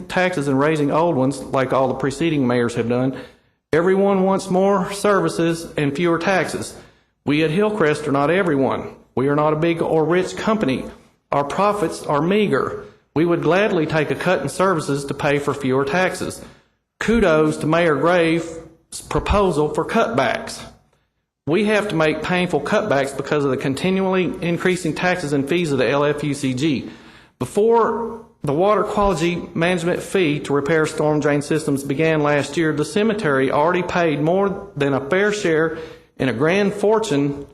taxes and raising old ones like all the preceding mayors have done. Everyone wants more services and fewer taxes. We at Hillcrest are not everyone. We are not a big or rich company. Our profits are meager. We would gladly take a cut in services to pay for fewer taxes. Kudos to Mayor Graves' proposal for cutbacks. We have to make painful cutbacks because of the continually increasing taxes and fees of the LFUCG. Before the water quality management fee to repair storm drain systems began last year, the cemetery already paid more than a fair share in a grand fortune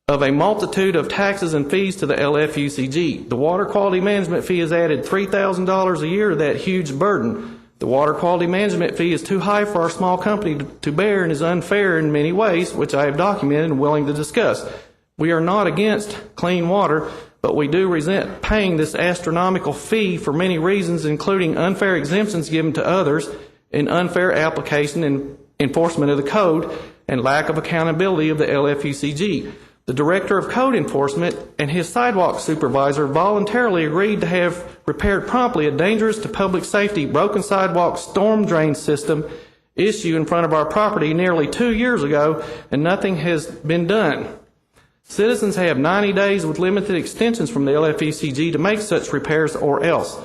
of a multitude of taxes and fees to the LFUCG. The water quality management fee has added $3,000 a year to that huge burden. The water quality management fee is too high for our small company to bear and is unfair in many ways, which I have documented and willing to discuss. We are not against clean water, but we do resent paying this astronomical fee for many reasons, including unfair exemptions given to others and unfair application and enforcement of the code and lack of accountability of the LFUCG. The Director of Code Enforcement and his sidewalk supervisor voluntarily agreed to have repaired promptly a dangerous to public safety broken sidewalk storm drain system issue in front of our property nearly 2 years ago, and nothing has been done. Citizens have 90 days with limited extensions from the LFUCG to make such repairs or else.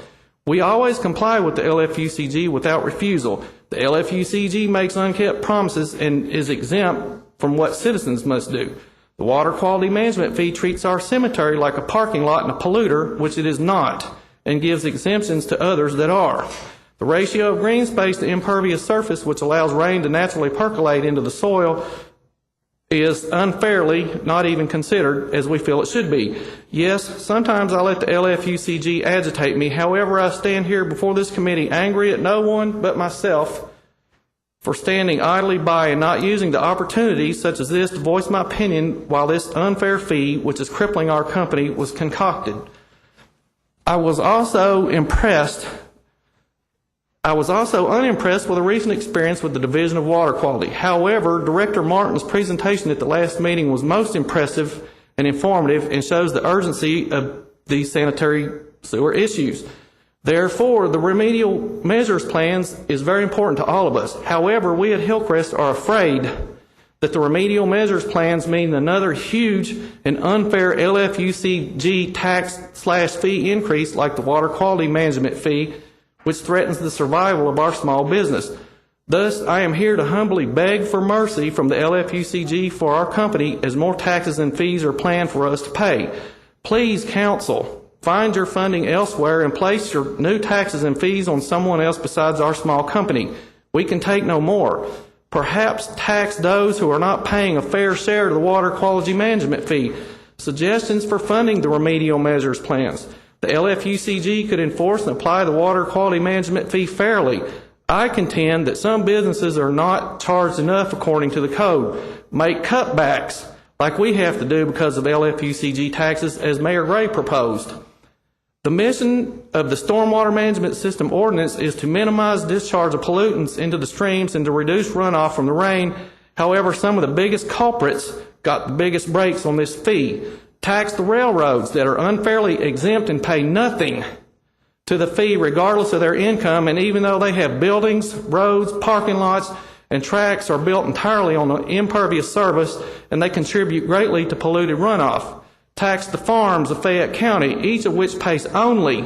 We always comply with the LFUCG without refusal. The LFUCG makes unkept promises and is exempt from what citizens must do. The water quality management fee treats our cemetery like a parking lot and a polluter, which it is not, and gives exemptions to others that are. The ratio of green space to impervious surface, which allows rain to naturally percolate into the soil, is unfairly not even considered as we feel it should be. Yes, sometimes I let the LFUCG agitate me. However, I stand here before this committee angry at no one but myself for standing idly by and not using the opportunities such as this to voice my opinion while this unfair fee, which is crippling our company, was concocted. I was also unimpressed with a recent experience with the Division of Water Quality. However, Director Martin's presentation at the last meeting was most impressive and informative and shows the urgency of these sanitary sewer issues. Therefore, the remedial measures plans is very important to all of us. However, we at Hillcrest are afraid that the remedial measures plans mean another huge and unfair LFUCG tax/fee increase like the water quality management fee, which threatens the survival of our small business. Thus, I am here to humbly beg for mercy from the LFUCG for our company as more taxes and fees are planned for us to pay. Please, Council, find your funding elsewhere and place your new taxes and fees on someone else besides our small company. We can take no more. Perhaps tax those who are not paying a fair share of the water quality management fee. Suggestions for funding the remedial measures plans. The LFUCG could enforce and apply the water quality management fee fairly. I contend that some businesses are not charged enough according to the code. Make cutbacks like we have to do because of LFUCG taxes as Mayor Gray proposed. The mission of the Stormwater Management System Ordinance is to minimize discharge of pollutants into the streams and to reduce runoff from the rain. However, some of the biggest culprits got the biggest breaks on this fee. Tax the railroads that are unfairly exempt and pay nothing to the fee regardless of their income, and even though they have buildings, roads, parking lots, and tracks are built entirely on an impervious surface, and they contribute greatly to polluted runoff. Tax the farms of Fayette County, each of which pays only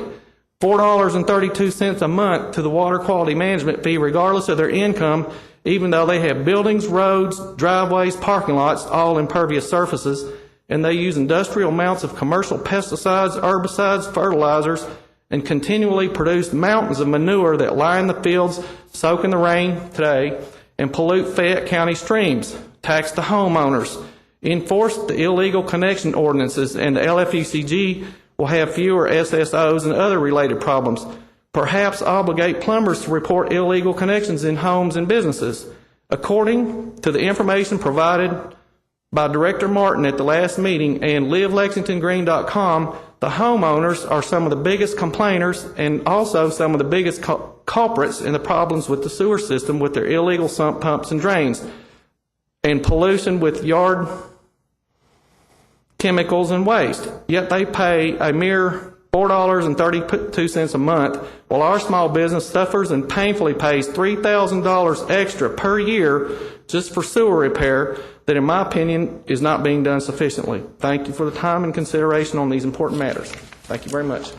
$4.32 a month to the water quality management fee regardless of their income, even though they have buildings, roads, driveways, parking lots, all impervious surfaces, and they use industrial amounts of commercial pesticides, herbicides, fertilizers, and continually produce mountains of manure that line the fields, soak in the rain today, and pollute Fayette County streams. Tax the homeowners. Enforce the illegal connection ordinances, and the LFUCG will have fewer SSOs and other related problems. Perhaps obligate plumbers to report illegal connections in homes and businesses. According to the information provided by Director Martin at the last meeting and livelexingtongreen.com, the homeowners are some of the biggest complainers and also some of the biggest culprits in the problems with the sewer system with their illegal sump pumps and drains and pollution with yard chemicals and waste. Yet they pay a mere $4.32 a month, while our small business suffers and painfully pays $3,000 extra per year just for sewer repair that, in my opinion, is not being done sufficiently. Thank you for the time and consideration on these important matters. Thank you very much.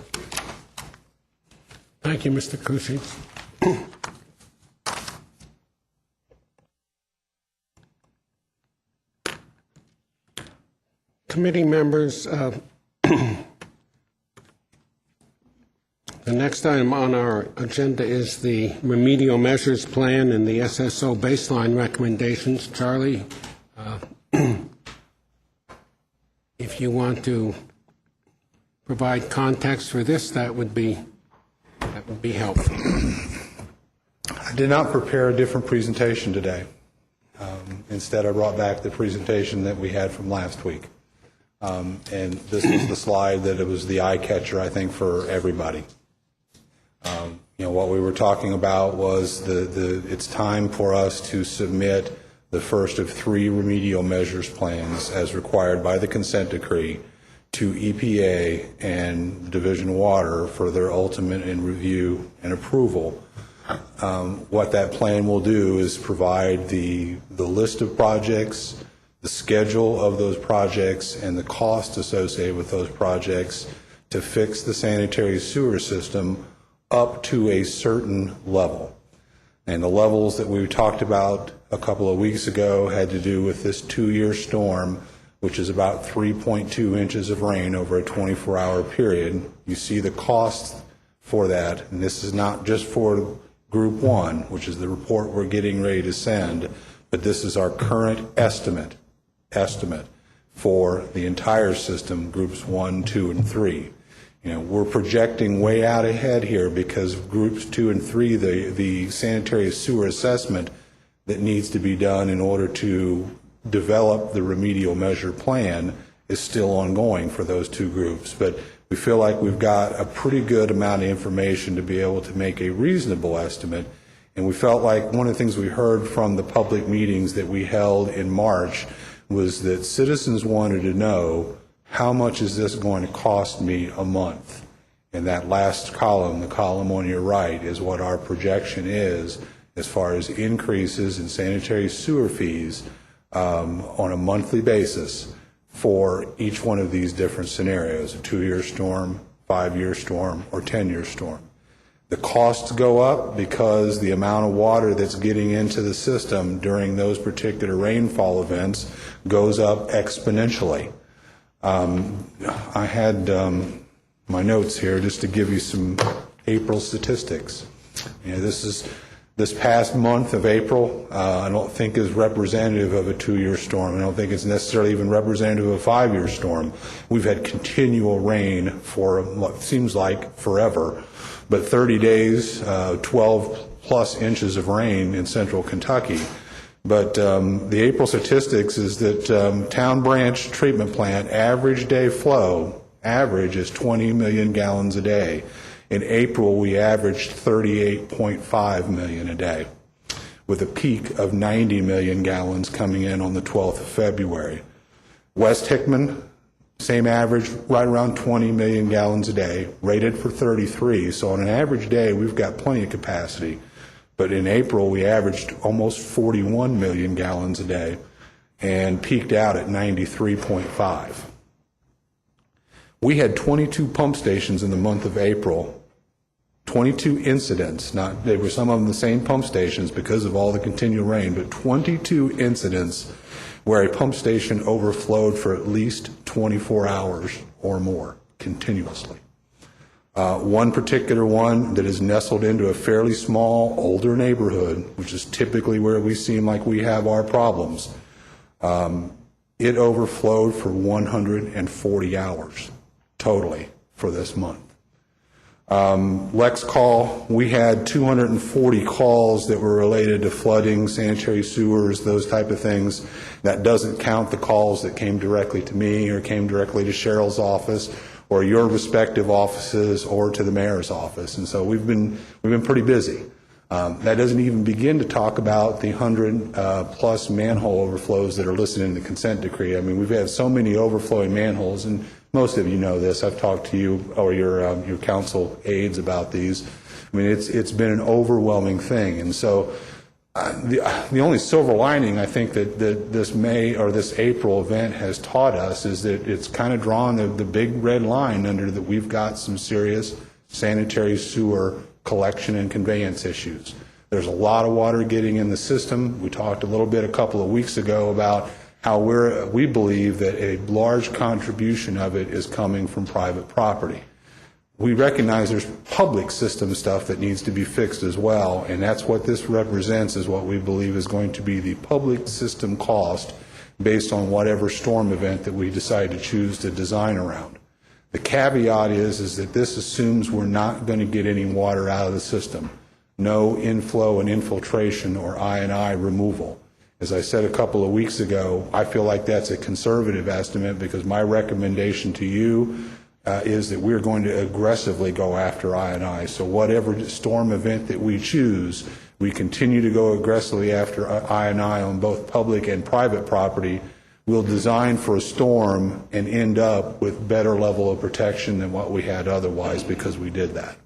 Thank you, Mr. Cushing. Committee members, the next item on our agenda is the remedial measures plan and the SSO baseline recommendations. Charlie, if you want to provide context for this, that would be helpful. I did not prepare a different presentation today. Instead, I brought back the presentation that we had from last week. And this was the slide that it was the eye catcher, I think, for everybody. What we were talking about was it's time for us to submit the first of 3 remedial measures plans as required by the consent decree to EPA and Division of Water for their ultimate review and approval. What that plan will do is provide the list of projects, the schedule of those projects, and the cost associated with those projects to fix the sanitary sewer system up to a certain level. And the levels that we talked about a couple of weeks ago had to do with this 2-year storm, which is about 3.2 inches of rain over a 24-hour period. You see the costs for that, and this is not just for Group 1, which is the report we're getting ready to send, but this is our current estimate for the entire system, Groups 1, 2, and 3. We're projecting way out ahead here because Groups 2 and 3, the sanitary sewer assessment that needs to be done in order to develop the remedial measure plan is still ongoing for those 2 groups. But we feel like we've got a pretty good amount of information to be able to make a reasonable estimate. And we felt like one of the things we heard from the public meetings that we held in March was that citizens wanted to know, how much is this going to cost me a month? And that last column, the column on your right, is what our projection is as far as increases in sanitary sewer fees on a monthly basis for each one of these different scenarios, a 2-year storm, 5-year storm, or 10-year storm. The costs go up because the amount of water that's getting into the system during those particular rainfall events goes up exponentially. I had my notes here just to give you some April statistics. This past month of April, I don't think is representative of a 2-year storm. I don't think it's necessarily even representative of a 5-year storm. We've had continual rain for what seems like forever, but 30 days, 12 plus inches of rain in central Kentucky. But the April statistics is that Town Branch Treatment Plant average day flow is 20 million gallons a day. In April, we averaged 38.5 million a day, with a peak of 90 million gallons coming in on the 12th of February. West Hickman, same average, right around 20 million gallons a day, rated for 33. So on an average day, we've got plenty of capacity. But in April, we averaged almost 41 million gallons a day and peaked out at 93.5. We had 22 pump stations in the month of April, 22 incidents. They were some of them the same pump stations because of all the continual rain, but 22 incidents where a pump station overflowed for at least 24 hours or more continuously. One particular one that is nestled into a fairly small, older neighborhood, which is typically where we seem like we have our problems, it overflowed for 140 hours totally for this month. Lex call, we had 240 calls that were related to flooding, sanitary sewers, those type of things. That doesn't count the calls that came directly to me or came directly to Cheryl's office or your respective offices or to the mayor's office. And so we've been pretty busy. That doesn't even begin to talk about the 100 plus manhole overflows that are listed in the consent decree. I mean, we've had so many overflowing manholes, and most of you know this. I've talked to you or your council aides about these. I mean, it's been an overwhelming thing, and so the only silver lining I think that this May or this April event has taught us is that it's kind of drawn the big red line under that we've got some serious sanitary sewer collection and conveyance issues. There's a lot of water getting in the system. We talked a little bit a couple of weeks ago about how we believe that a large contribution of it is coming from private property. We recognize there's public system stuff that needs to be fixed as well, and that's what this represents, is what we believe is going to be the public system cost based on whatever storm event that we decide to choose to design around. The caveat is that this assumes we're not going to get any water out of the system. No inflow and infiltration or I&I removal. As I said a couple of weeks ago, I feel like that's a conservative estimate because my recommendation to you is that we're going to aggressively go after I&I. So whatever storm event that we choose, we continue to go aggressively after I&I on both public and private property. We'll design for a storm and end up with better level of protection than what we had otherwise because we did that.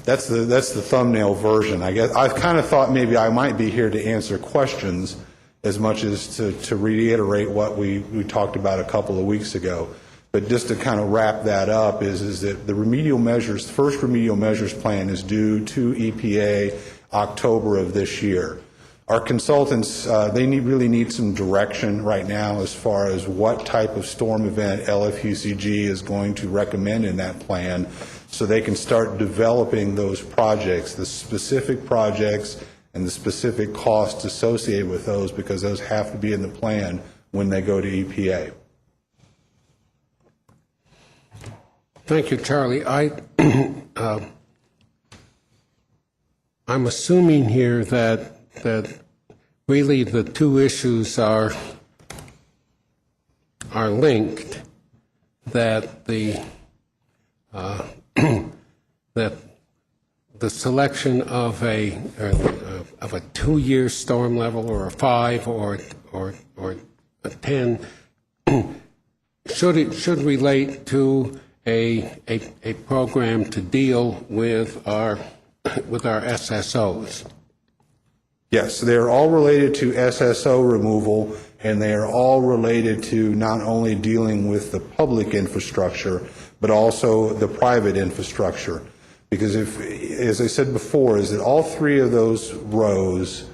That's the thumbnail version. I guess I've kind of thought maybe I might be here to answer questions as much as to reiterate what we talked about a couple of weeks ago. But just to kind of wrap that up is that the remedial measures, the first remedial measures plan is due to EPA October of this year. Our consultants, they really need some direction right now as far as what type of storm event LFUCG is going to recommend in that plan so they can start developing those projects, the specific projects and the specific costs associated with those, because those have to be in the plan when they go to EPA. Thank you, Charlie. I'm assuming here that really the two issues are linked, that that the selection of a 2-year storm level or a 5 or a 10 should relate to a program to deal with our SSOs. Yes, they're all related to SSO removal, and they are all related to not only dealing with the public infrastructure, but also the private infrastructure. Because if, as I said before, is that all three of those rows,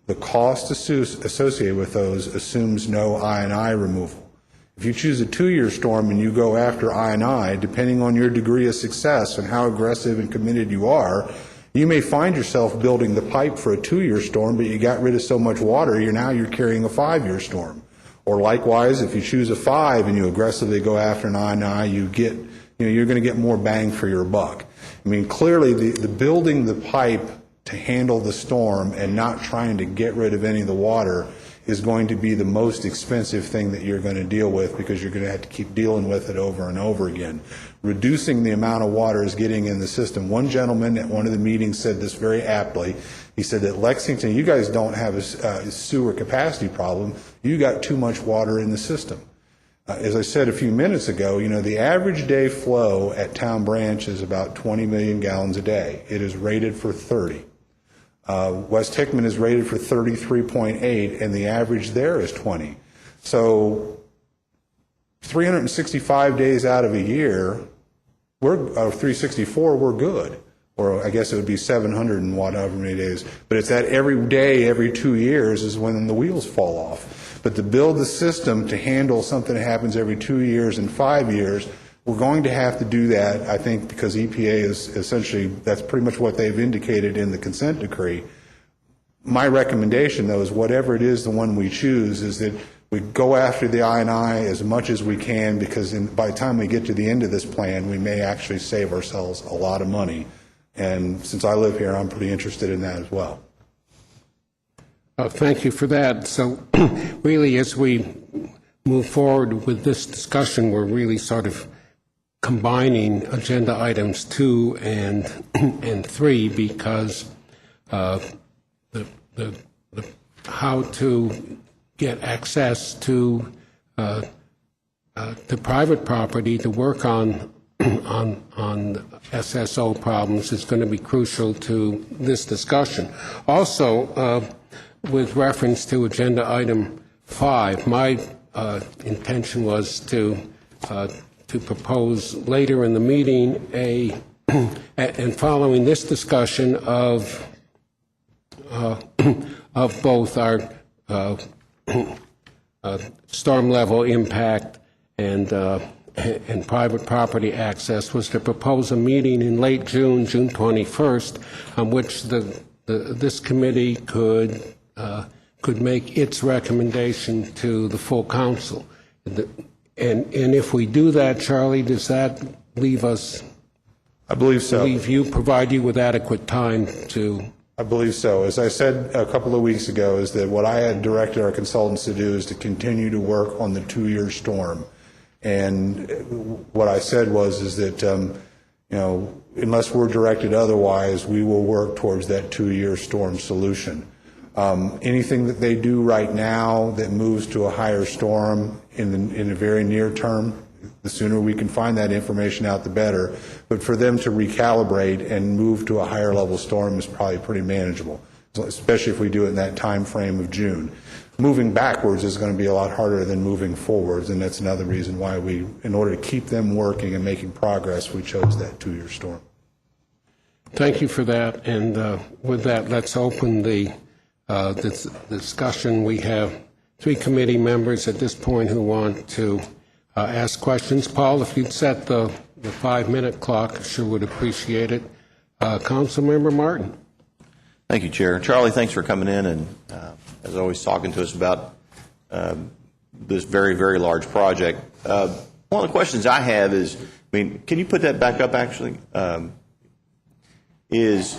the cost associated with those assumes no I&I removal. If you choose a 2-year storm and you go after I&I, depending on your degree of success and how aggressive and committed you are, you may find yourself building the pipe for a 2-year storm, but you got rid of so much water, you're carrying a 5-year storm. Or likewise, if you choose a 5 and you aggressively go after an I&I, you're going to get more bang for your buck. I mean, clearly, the building the pipe to handle the storm and not trying to get rid of any of the water is going to be the most expensive thing that you're going to deal with, because you're going to have to keep dealing with it over and over again. Reducing the amount of water is getting in the system. One gentleman at one of the meetings said this very aptly. He said that Lexington, you guys don't have a sewer capacity problem. You got too much water in the system. As I said a few minutes ago, the average day flow at Town Branch is about 20 million gallons a day. It is rated for 30. West Hickman is rated for 33.8, and the average there is 20. So 365 days out of a year, 364, we're good. Or I guess it would be 700 and whatever many days. But it's that every day, every 2 years is when the wheels fall off. But to build the system to handle something that happens every 2 years and 5 years, we're going to have to do that, I think, because EPA is essentially, that's pretty much what they've indicated in the consent decree. My recommendation, though, is whatever it is, the one we choose, is that we go after the I&I as much as we can, because by the time we get to the end of this plan, we may actually save ourselves a lot of money. And since I live here, I'm pretty interested in that as well. Thank you for that. So really, as we move forward with this discussion, we're really sort of combining agenda items 2 and 3, because the how to get access to to private property to work on SSO problems is going to be crucial to this discussion. Also, with reference to agenda item 5, my intention was to propose later in the meeting and following this discussion of both our storm level impact and private property access, was to propose a meeting in late June, June 21st, on which this committee could make its recommendation to the full council. And if we do that, Charlie, does that leave us? I believe so. Provide you with adequate time to? I believe so. As I said a couple of weeks ago, is that what I had directed our consultants to do is to continue to work on the 2-year storm. And what I said is that, unless we're directed otherwise, we will work towards that 2-year storm solution. Anything that they do right now that moves to a higher storm in the very near term, the sooner we can find that information out, the better. But for them to recalibrate and move to a higher level storm is probably pretty manageable, especially if we do it in that time frame of June. Moving backwards is going to be a lot harder than moving forwards, and that's another reason why we, in order to keep them working and making progress, we chose that 2-year storm. Thank you for that. And with that, let's open the discussion. We have 3 committee members at this point who want to ask questions. Paul, if you'd set the 5-minute clock, I sure would appreciate it. Councilmember Martin. Thank you, Chair. Charlie, thanks for coming in and, as always, talking to us about this very, very large project. One of the questions I have is, can you put that back up, actually? Thanks.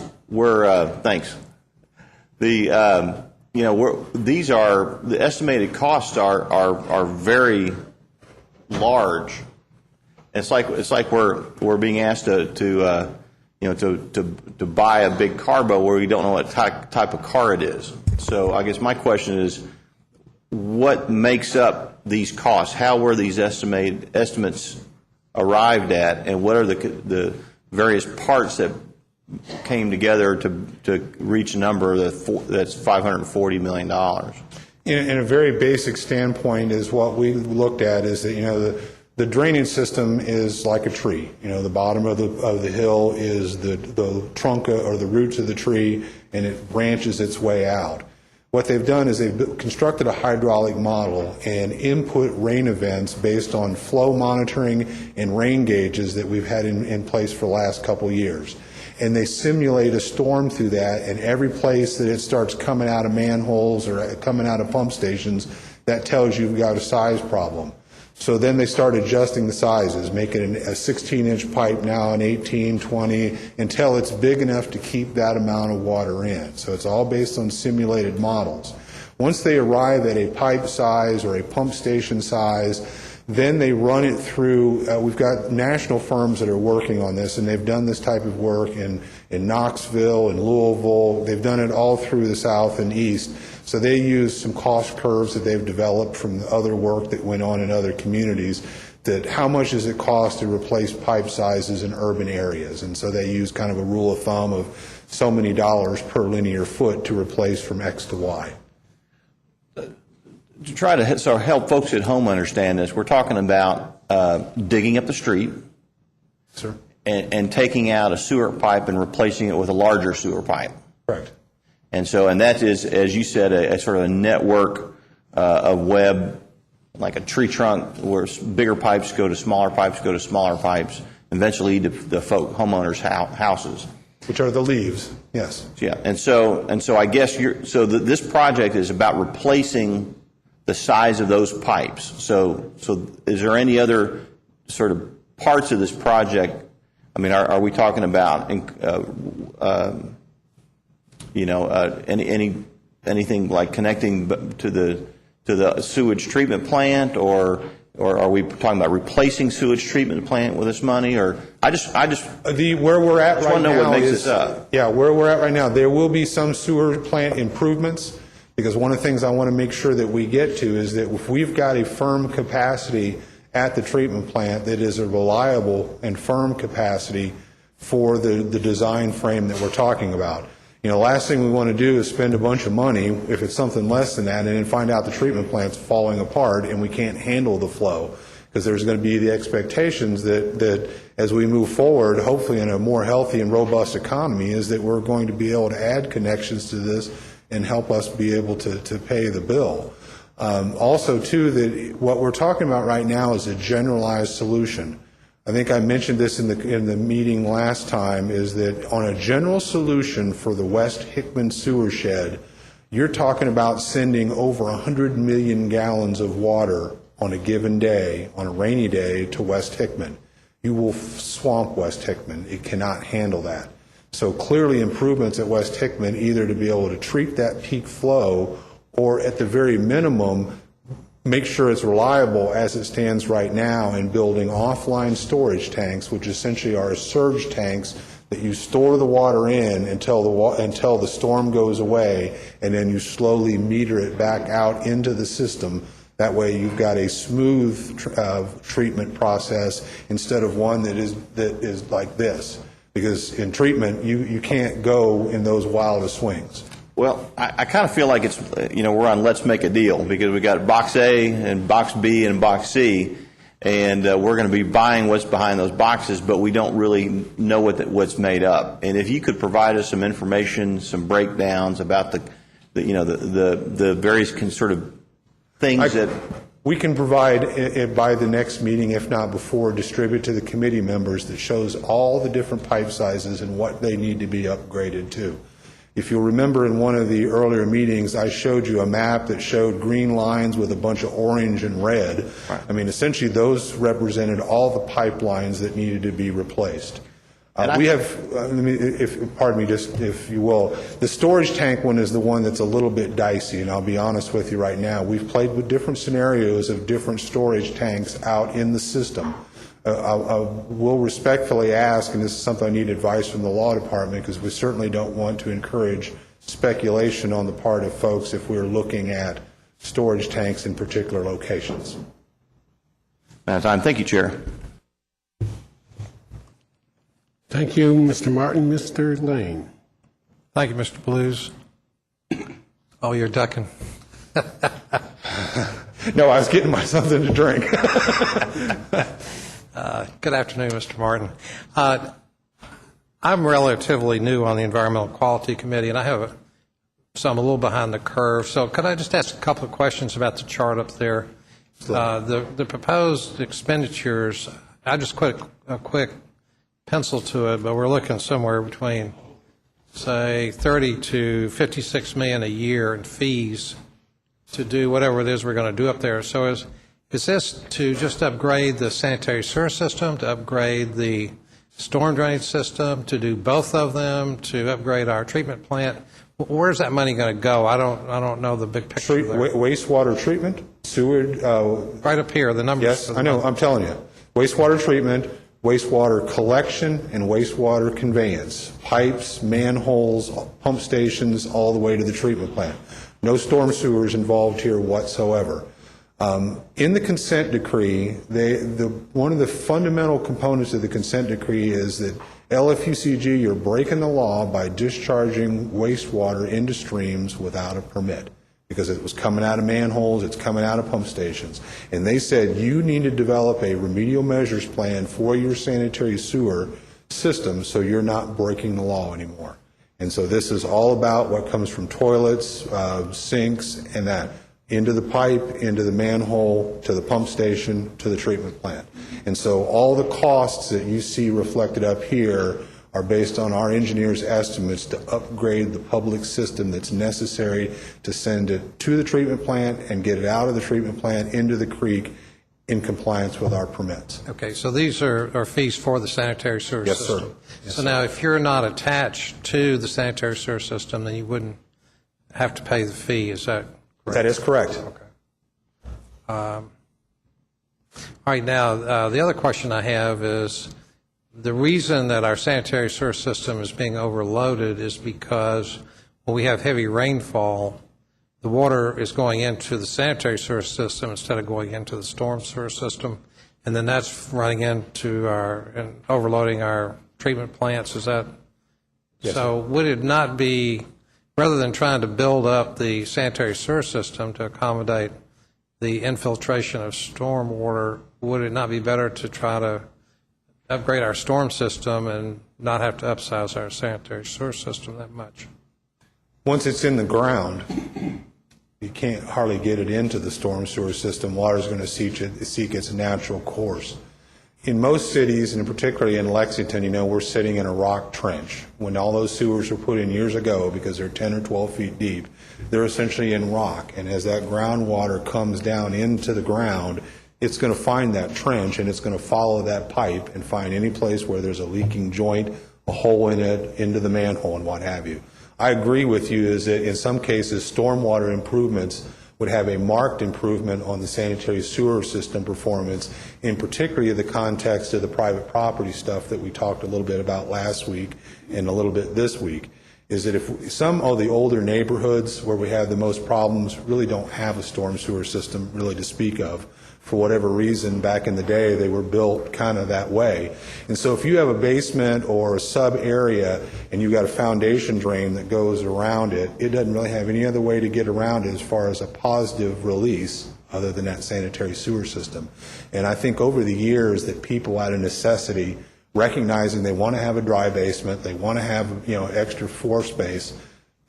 The estimated costs are very large. It's like we're being asked to buy a big car, but where we don't know what type of car it is. So I guess my question is, what makes up these costs? How were these estimates arrived at, and what are the various parts that came together to reach a number that's $540 million? In a very basic standpoint, is what we looked at is that the drainage system is like a tree. The bottom of the hill is the trunk or the roots of the tree, and it branches its way out. What they've done is they've constructed a hydraulic model and input rain events based on flow monitoring and rain gauges that we've had in place for the last couple of years. And they simulate a storm through that, and every place that it starts coming out of manholes or coming out of pump stations, that tells you you've got a size problem. So then they start adjusting the sizes, making a 16-inch pipe now an 18, 20, until it's big enough to keep that amount of water in. So it's all based on simulated models. Once they arrive at a pipe size or a pump station size, then they run it through, we've got national firms that are working on this, and they've done this type of work in Knoxville and Louisville. They've done it all through the South and East. So they use some cost curves that they've developed from the other work that went on in other communities, that how much does it cost to replace pipe sizes in urban areas. And so they use kind of a rule of thumb of so many dollars per linear foot to replace from X to Y. To try to help folks at home understand this, we're talking about digging up the street, Sir? and taking out a sewer pipe and replacing it with a larger sewer pipe. Correct. And that is, as you said, a sort of a network of web, like a tree trunk, where bigger pipes go to smaller pipes, eventually to the homeowners' houses. Which are the leaves, yes. Yeah, and so I guess this project is about replacing the size of those pipes. So is there any other sort of parts of this project? Are we talking about anything like connecting to the sewage treatment plant, or are we talking about replacing sewage treatment plant with this money? Or where we're at right now what makes this up. Yeah, where we're at right now, there will be some sewer plant improvements, because one of the things I want to make sure that we get to is that if we've got a firm capacity at the treatment plant that is a reliable and firm capacity for the design frame that we're talking about. You know, last thing we want to do is spend a bunch of money, if it's something less than that, and then find out the treatment plant's falling apart and we can't handle the flow. Because there's going to be the expectations that as we move forward, hopefully in a more healthy and robust economy, is that we're going to be able to add connections to this and help us be able to pay the bill. Also, too, that what we're talking about right now is a generalized solution. I think I mentioned this in the meeting last time, is that on a general solution for the West Hickman sewer shed, you're talking about sending over 100 million gallons of water on a given day, on a rainy day, to West Hickman. You will swamp West Hickman. It cannot handle that. So clearly improvements at West Hickman, either to be able to treat that peak flow or at the very minimum make sure it's reliable as it stands right now, in building offline storage tanks, which essentially are surge tanks that you store the water in until the storm goes away, and then you slowly meter it back out into the system. That way you've got a smooth treatment process instead of one that is like this. Because in treatment, you can't go in those wildest swings. Well, I kind of feel like it's, we're on let's make a deal, because we got box A and box B and box C, and we're going to be buying what's behind those boxes, but we don't really know what's made up. And if you could provide us some information, some breakdowns about the various sort of things that we can provide it by the next meeting, if not before, distribute to the committee members that shows all the different pipe sizes and what they need to be upgraded to. If you'll remember, in one of the earlier meetings, I showed you a map that showed green lines with a bunch of orange and red. Right. I mean, essentially, those represented all the pipelines that needed to be replaced. We have, pardon me, just if you will, the storage tank one is the one that's a little bit dicey, and I'll be honest with you right now. We've played with different scenarios of different storage tanks out in the system. I will respectfully ask, and this is something I need advice from the law department, because we certainly don't want to encourage speculation on the part of folks if we're looking at storage tanks in particular locations. Thank you, Chair. Thank you, Mr. Martin. Mr. Lane. Thank you, Mr. Blues. Oh, you're ducking. No, I was getting my something to drink. Good afternoon, Mr. Martin. I'm relatively new on the Environmental Quality Committee, and so I'm a little behind the curve. So could I just ask a couple of questions about the chart up there? The proposed expenditures, I just put a quick pencil to it, but we're looking somewhere between, say, 30 to 56 million a year in fees to do whatever it is we're going to do up there. So is this to just upgrade the sanitary sewer system, to upgrade the storm drainage system, to do both of them, to upgrade our treatment plant? Where's that money going to go? I don't know the big picture there. Wastewater treatment, sewer. Right up here, the numbers. Yes, I know. I'm telling you, wastewater treatment, wastewater collection, and wastewater conveyance, pipes, manholes, pump stations, all the way to the treatment plant. No storm sewers involved here whatsoever. In the consent decree, one of the fundamental components of the consent decree is that LFUCG, you're breaking the law by discharging wastewater into streams without a permit, because it was coming out of manholes, it's coming out of pump stations. And they said you need to develop a remedial measures plan for your sanitary sewer system so you're not breaking the law anymore. And so this is all about what comes from toilets, sinks, and that, into the pipe, into the manhole, to the pump station, to the treatment plant. And so all the costs that you see reflected up here are based on our engineers' estimates to upgrade the public system that's necessary to send it to the treatment plant and get it out of the treatment plant into the creek in compliance with our permits. Okay, so these are fees for the sanitary sewer Yes, system. sir. Yes, so sir. now if you're not attached to the sanitary sewer system, then you wouldn't have to pay the fee, is that correct? That is correct. Okay. All right, now the other question I have is, the reason that our sanitary sewer system is being overloaded is because when we have heavy rainfall, the water is going into the sanitary sewer system instead of going into the storm sewer system. and then that's running into and overloading our treatment plants. Is that? Yes, So would it not be, rather than trying to build up the sanitary sewer system to accommodate the infiltration of storm water, would it not be better to try to upgrade our storm system and not have to upsize our sanitary sewer system that much? Once it's in the ground, you can't hardly get it into the storm sewer system. Water's going to seek its natural course. In most cities, and particularly in Lexington, we're sitting in a rock trench. When all those sewers were put in years ago, because they're 10 or 12 feet deep, they're essentially in rock. And as that groundwater comes down into the ground, it's going to find that trench, and it's going to follow that pipe and find any place where there's a leaking joint, a hole in it, into the manhole, and what have you. I agree with you is that in some cases, stormwater improvements would have a marked improvement on the sanitary sewer system performance, in particularly the context of the private property stuff that we talked a little bit about last week and a little bit this week, is that if some of the older neighborhoods where we have the most problems really don't have a storm sewer system really to speak of. For whatever reason, back in the day, they were built kind of that way. And so if you have a basement or a sub area and you've got a foundation drain that goes around it, it doesn't really have any other way to get around it as far as a positive release other than that sanitary sewer system. And I think over the years that people out of necessity, recognizing they want to have a dry basement, they want to have extra floor space,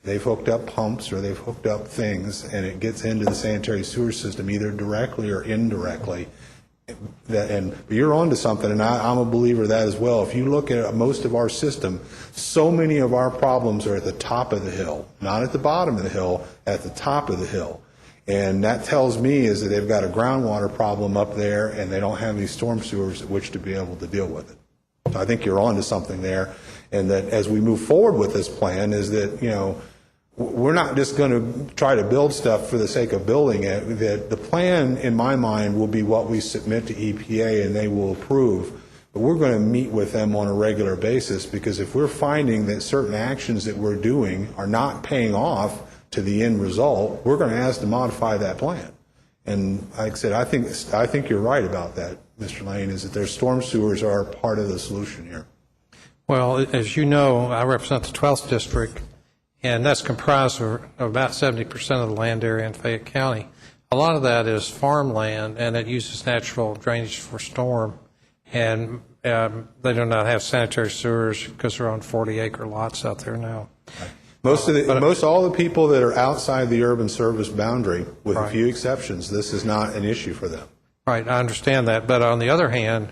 they've hooked up pumps or they've hooked up things, and it gets into the sanitary sewer system either directly or indirectly. But you're onto something, and I'm a believer of that as well. If you look at most of our system, so many of our problems are at the top of the hill, not at the bottom of the hill, at the top of the hill. And that tells me is that they've got a groundwater problem up there, and they don't have any storm sewers at which to be able to deal with it. So I think you're onto something there, and that as we move forward with this plan is that, we're not just going to try to build stuff for the sake of building it. That the plan, in my mind, will be what we submit to EPA and they will approve. But we're going to meet with them on a regular basis, because if we're finding that certain actions that we're doing are not paying off to the end result, we're going to ask to modify that plan. And like I said, I think you're right about that, Mr. Lane, is that their storm sewers are part of the solution here. Well, as you know, I represent the 12th District, and that's comprised of about 70% of the land area in Fayette County. A lot of that is farmland, and it uses natural drainage for storm, and they do not have sanitary sewers because they're on 40-acre lots out there now. Most all the people that are outside the urban service boundary, with a few exceptions, this is not an issue for them. Right, I understand that. But on the other hand,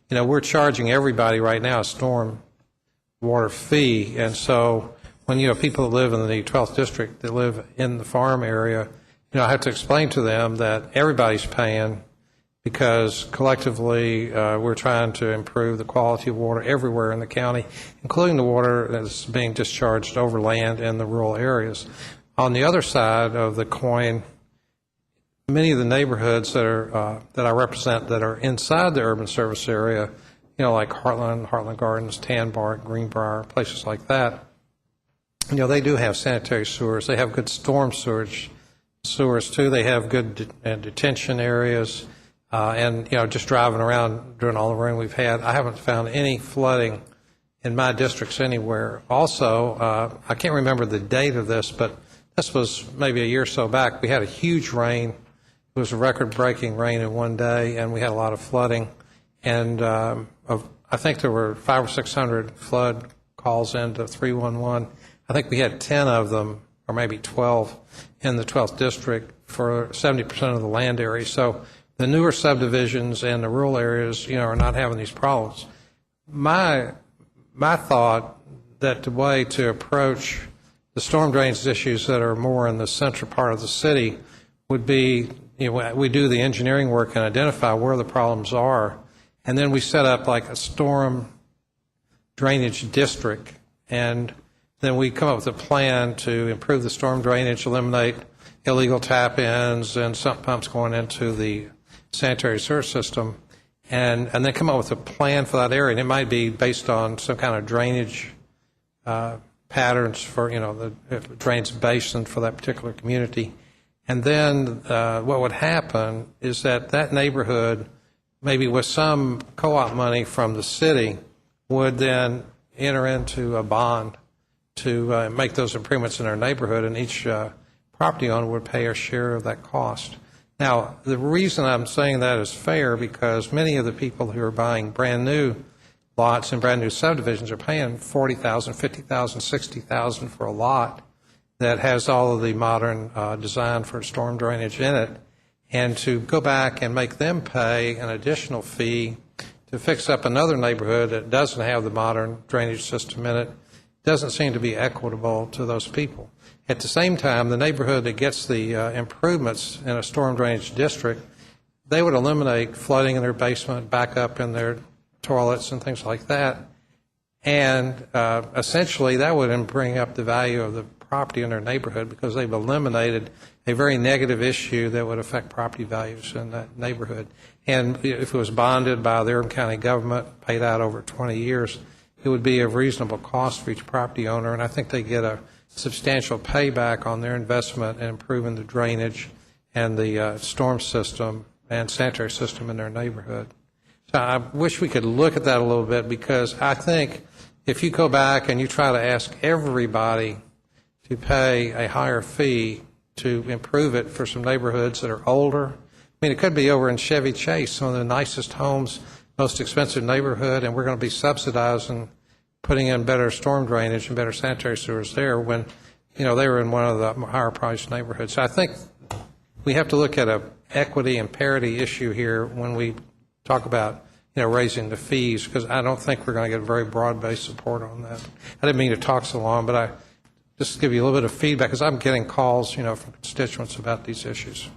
we're charging everybody right now a storm water fee, and so when people that live in the 12th District that live in the farm area, I have to explain to them that everybody's paying because collectively we're trying to improve the quality of water everywhere in the county, including the water that's being discharged over land in the rural areas. On the other side of the coin, many of the neighborhoods that I represent that are inside the urban service area, like Heartland Gardens, Tanbark, Greenbrier, places like that, they do have sanitary sewers. They have good storm sewers too. They have good detention areas. And just driving around during all the rain we've had, I haven't found any flooding in my districts anywhere. Also, I can't remember the date of this, but this was maybe a year or so back. We had a huge rain. It was a record-breaking rain in one day, and we had a lot of flooding. And I think there were 500 or 600 flood calls into 311. I think we had 10 of them, or maybe 12, in the 12th District for 70% of the land area. So the newer subdivisions and the rural areas, are not having these problems. My thought that the way to approach the storm drainage issues that are more in the central part of the city would be, we do the engineering work and identify where the problems are, and then we set up like a storm drainage district, and then we come up with a plan to improve the storm drainage, eliminate illegal tap-ins and sump pumps going into the sanitary sewer system, and then come up with a plan for that area. And it might be based on some kind of drainage patterns for, the drainage basin for that particular community. And then what would happen is that neighborhood maybe with some co-op money from the city, would then enter into a bond to make those improvements in their neighborhood, and each property owner would pay a share of that cost. Now, the reason I'm saying that is fair because many of the people who are buying brand new lots and brand new subdivisions are paying $40,000, $50,000, $60,000 for a lot that has all of the modern design for storm drainage in it, and to go back and make them pay an additional fee to fix up another neighborhood that doesn't have the modern drainage system in it doesn't seem to be equitable to those people. At the same time, the neighborhood that gets the improvements in a storm drainage district, they would eliminate flooding in their basement, backup in their toilets and things like that. And essentially, that would bring up the value of the property in their neighborhood because they've eliminated a very negative issue that would affect property values in that neighborhood. And if it was bonded by the Urban County government, paid out over 20 years, it would be a reasonable cost for each property owner. And I think they get a substantial payback on their investment in improving the drainage and the storm system and sanitary system in their neighborhood. So I wish we could look at that a little bit because I think if you go back and you try to ask everybody to pay a higher fee to improve it for some neighborhoods that are older, I mean, it could be over in Chevy Chase, some of the nicest homes, most expensive neighborhood, and we're going to be subsidizing putting in better storm drainage and better sanitary sewers there when, you know, they were in one of the higher priced neighborhoods. So I think we have to look at a equity and parity issue here when we talk about, you know, raising the fees, because I don't think we're going to get very broad-based support on that. I didn't mean to talk so long, but I just give you a little bit of feedback because I'm getting calls, you know, from constituents about these issues.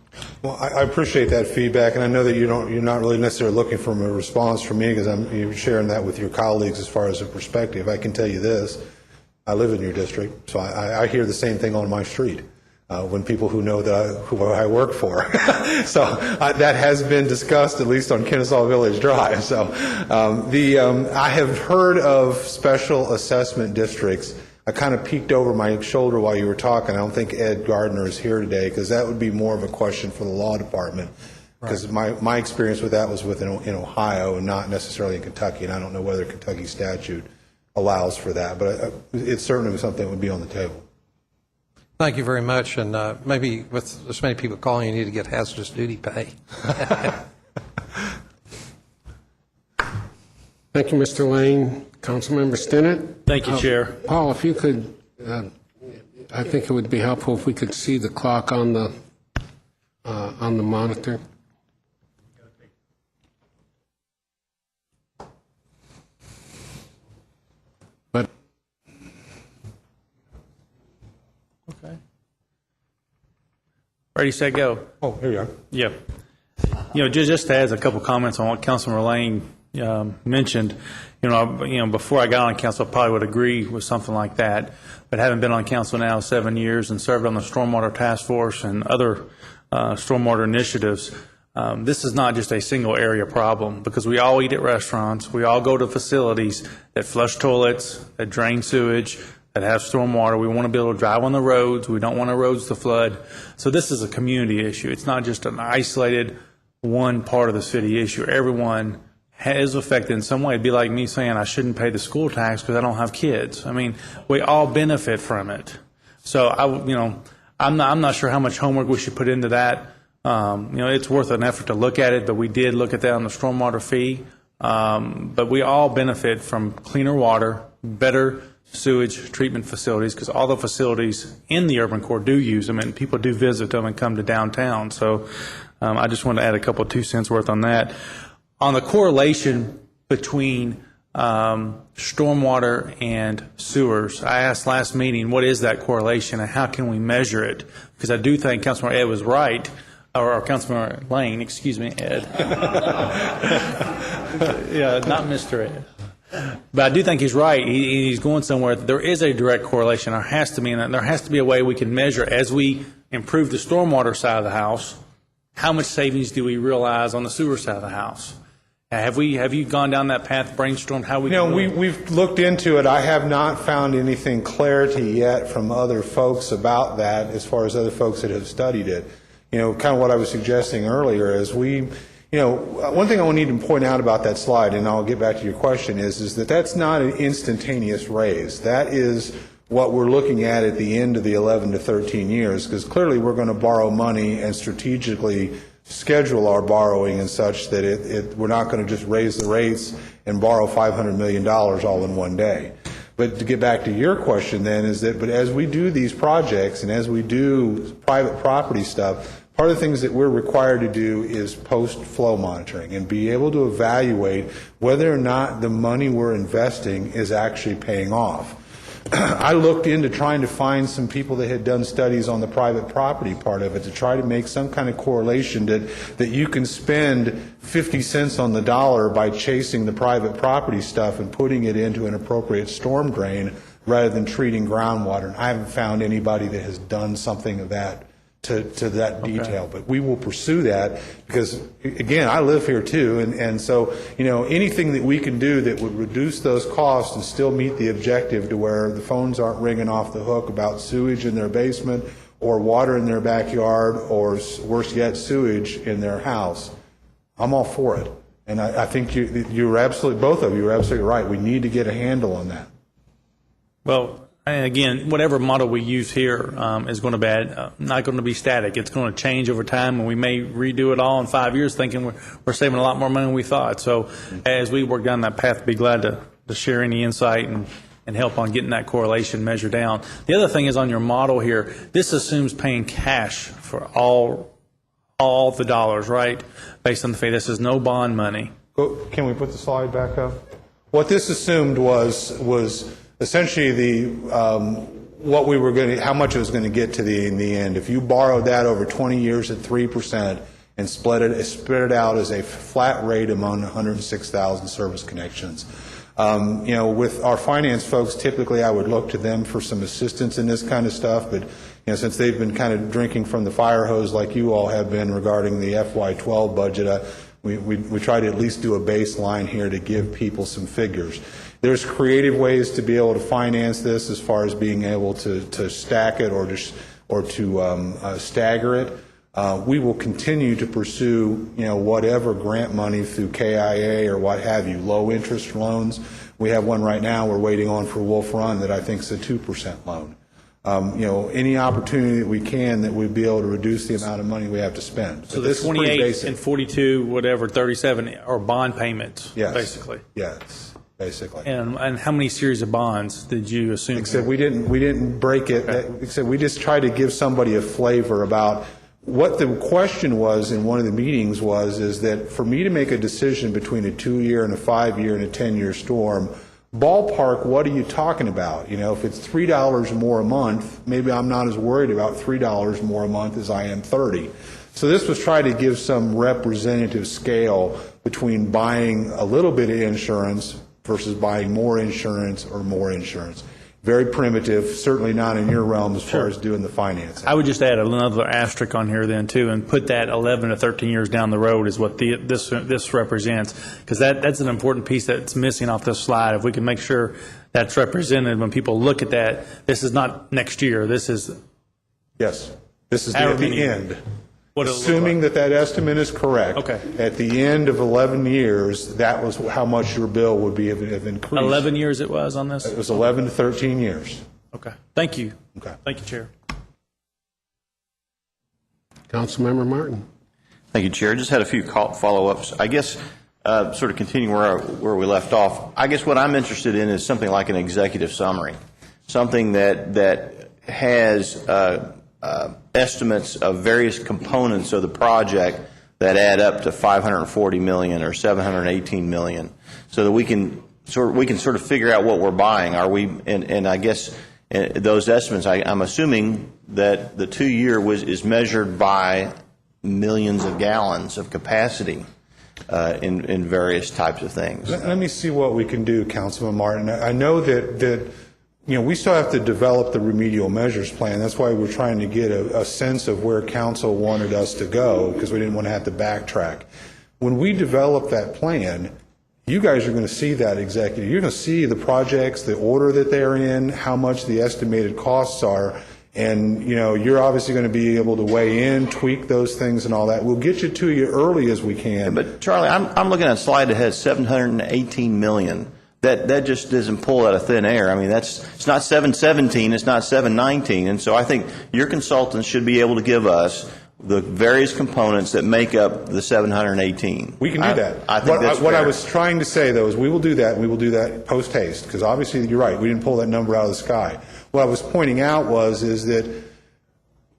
Well, I appreciate that feedback, and I know that you're not really necessarily looking for a response from me because you're sharing that with your colleagues as far as a perspective. I can tell you this: I live in your district, so I hear the same thing on my street when people who know that who I work for. So that has been discussed at least on Kennesaw Village Drive. So I have heard of special assessment districts. I kind of peeked over my shoulder while you were talking. I don't think Ed Gardner is here today because that would be more of a question for the law department. Because my experience with that was in Ohio and not necessarily in Kentucky, and I don't know whether Kentucky statute allows for that, but it's certainly something that would be on the table. Thank you very much, and maybe with this many people calling, you need to get hazardous duty pay. Thank you, Mr. Lane. Councilmember Stinnett? Thank you, Chair. Paul, if you could, I think it would be helpful if we could see the clock on the monitor. But Okay. Ready, set, go. Oh, here you are. Yeah. You know, just to add a couple comments on what Councilman Lane mentioned. You know, before I got on council, I probably would agree with something like that. But having been on council now 7 years and served on the Stormwater Task Force and other stormwater initiatives, this is not just a single area problem because we all eat at restaurants. We all go to facilities that flush toilets, that drain sewage, that have stormwater. We want to be able to drive on the roads. We don't want our roads to flood. So this is a community issue. It's not just an isolated one part of the city issue. Everyone is affected in some way. It'd be like me saying I shouldn't pay the school tax because I don't have kids. I mean, we all benefit from it. So I'm not sure how much homework we should put into that. It's worth an effort to look at it, but we did look at that on the stormwater fee. But we all benefit from cleaner water, better sewage treatment facilities, because all the facilities in the urban core do use them, and people do visit them and come to downtown. So I just want to add a couple of 2 cents worth on that. On the correlation between stormwater and sewers, I asked last meeting, what is that correlation and how can we measure it? Because I do think Councilman Ed was right, or Councilman Lane, excuse me, Ed. Yeah, not Mr. Ed. But I do think he's right. He's going somewhere. There is a direct correlation. There has to be, and there has to be a way we can measure as we improve the stormwater side of the house, how much savings do we realize on the sewer side of the house? Have you gone down that path, brainstormed how we can do it? We've looked into it. I have not found anything clarity yet from other folks about that as far as other folks that have studied it. Kind of what I was suggesting earlier is we one thing I need to point out about that slide, and I'll get back to your question, is that that's not an instantaneous raise. That is what we're looking at the end of the 11 to 13 years, because clearly we're going to borrow money and strategically schedule our borrowing and such that we're not going to just raise the rates and borrow $500 million all in one day. But to get back to your question then but as we do these projects and as we do private property stuff, part of the things that we're required to do is post-flow monitoring and be able to evaluate whether or not the money we're investing is actually paying off. I looked into trying to find some people that had done studies on the private property part of it to try to make some kind of correlation that you can spend 50 cents on the dollar by chasing the private property stuff and putting it into an appropriate storm drain rather than treating groundwater. And I haven't found anybody that has done something of that to that detail, but we will pursue that because, again, I live here too, and so, anything that we can do that would reduce those costs and still meet the objective to where the phones aren't ringing off the hook about sewage in their basement or water in their backyard or, worse yet, sewage in their house, I'm all for it. And I think you're absolutely, both of you are absolutely right. We need to get a handle on that. Well, and again, whatever model we use here is going to be not going to be static. It's going to change over time, and we may redo it all in 5 years thinking we're saving a lot more money than we thought. So as we work down that path, be glad to share any insight and help on getting that correlation measured down. The other thing is on your model here, this assumes paying cash for all the dollars, right? Based on the fact this is no bond money. Can we put the slide back up? What this assumed was essentially what we were going to, how much it was going to get to in the end. If you borrowed that over 20 years at 3% and spread it out as a flat rate among 106,000 service connections. With our finance folks, typically I would look to them for some assistance in this kind of stuff, but since they've been kind of drinking from the fire hose like you all have been regarding the FY12 budget, we try to at least do a baseline here to give people some figures. There's creative ways to be able to finance this as far as being able to stack it or to stagger it. We will continue to pursue whatever grant money through KIA or what have you, low interest loans. We have one right now we're waiting on for Wolf Run that I think is a 2% loan. Any opportunity that we can that we'd be able to reduce the amount of money we have to spend. So the 28 and 42, whatever, 37 are bond payments, yes, basically. Yes. Basically. And how many series of bonds did you assume? Except we didn't break it. Except we just tried to give somebody a flavor about what the question was in one of the meetings is that for me to make a decision between a 2-year and a 5-year and a 10-year storm, ballpark, what are you talking about? If it's $3 more a month, maybe I'm not as worried about $3 more a month as I am 30. So this was trying to give some representative scale between buying a little bit of insurance versus buying more insurance or more insurance. Very primitive, certainly not in your realm as far as doing the financing. I would just add another asterisk on here then too, and put that 11 to 13 years down the road is what this represents, because that's an important piece that's missing off this slide. If we can make sure that's represented when people look at that, this is not next year. This is yes, this is at the end. Assuming that estimate is correct, okay. At the end of 11 years, that was how much your bill would be have increased. 11 years it was on this? It was 11 to 13 years. Okay. Thank you. Okay. Thank you, Chair. Councilmember Martin. Thank you, Chair. Just had a few follow-ups. I guess sort of continuing where we left off, I guess what I'm interested in is something like an executive summary, something that has estimates of various components of the project that add up to $540 million or $718 million, so that we can sort of figure out what we're buying. Are we? And I guess those estimates, I'm assuming that the 2-year is measured by millions of gallons of capacity in various types of things. Let me see what we can do, Councilman Martin. I know that we still have to develop the remedial measures plan. That's why we're trying to get a sense of where council wanted us to go, because we didn't want to have to backtrack. When we develop that plan, you guys are going to see that executive. You're going to see the projects, the order that they're in, how much the estimated costs are, And, you're obviously going to be able to weigh in, tweak those things and all that. We'll get you to you early as we can. But Charlie, I'm looking at a slide that has $718 million. That just doesn't pull out of thin air. I mean, it's not 717, it's not 719. And so I think your consultants should be able to give us the various components that make up the 718. We can do that. I think that's what I fair. was trying to say, though, is we will do that, and we will do that post-haste, because obviously you're right, we didn't pull that number out of the sky. What I was pointing out is that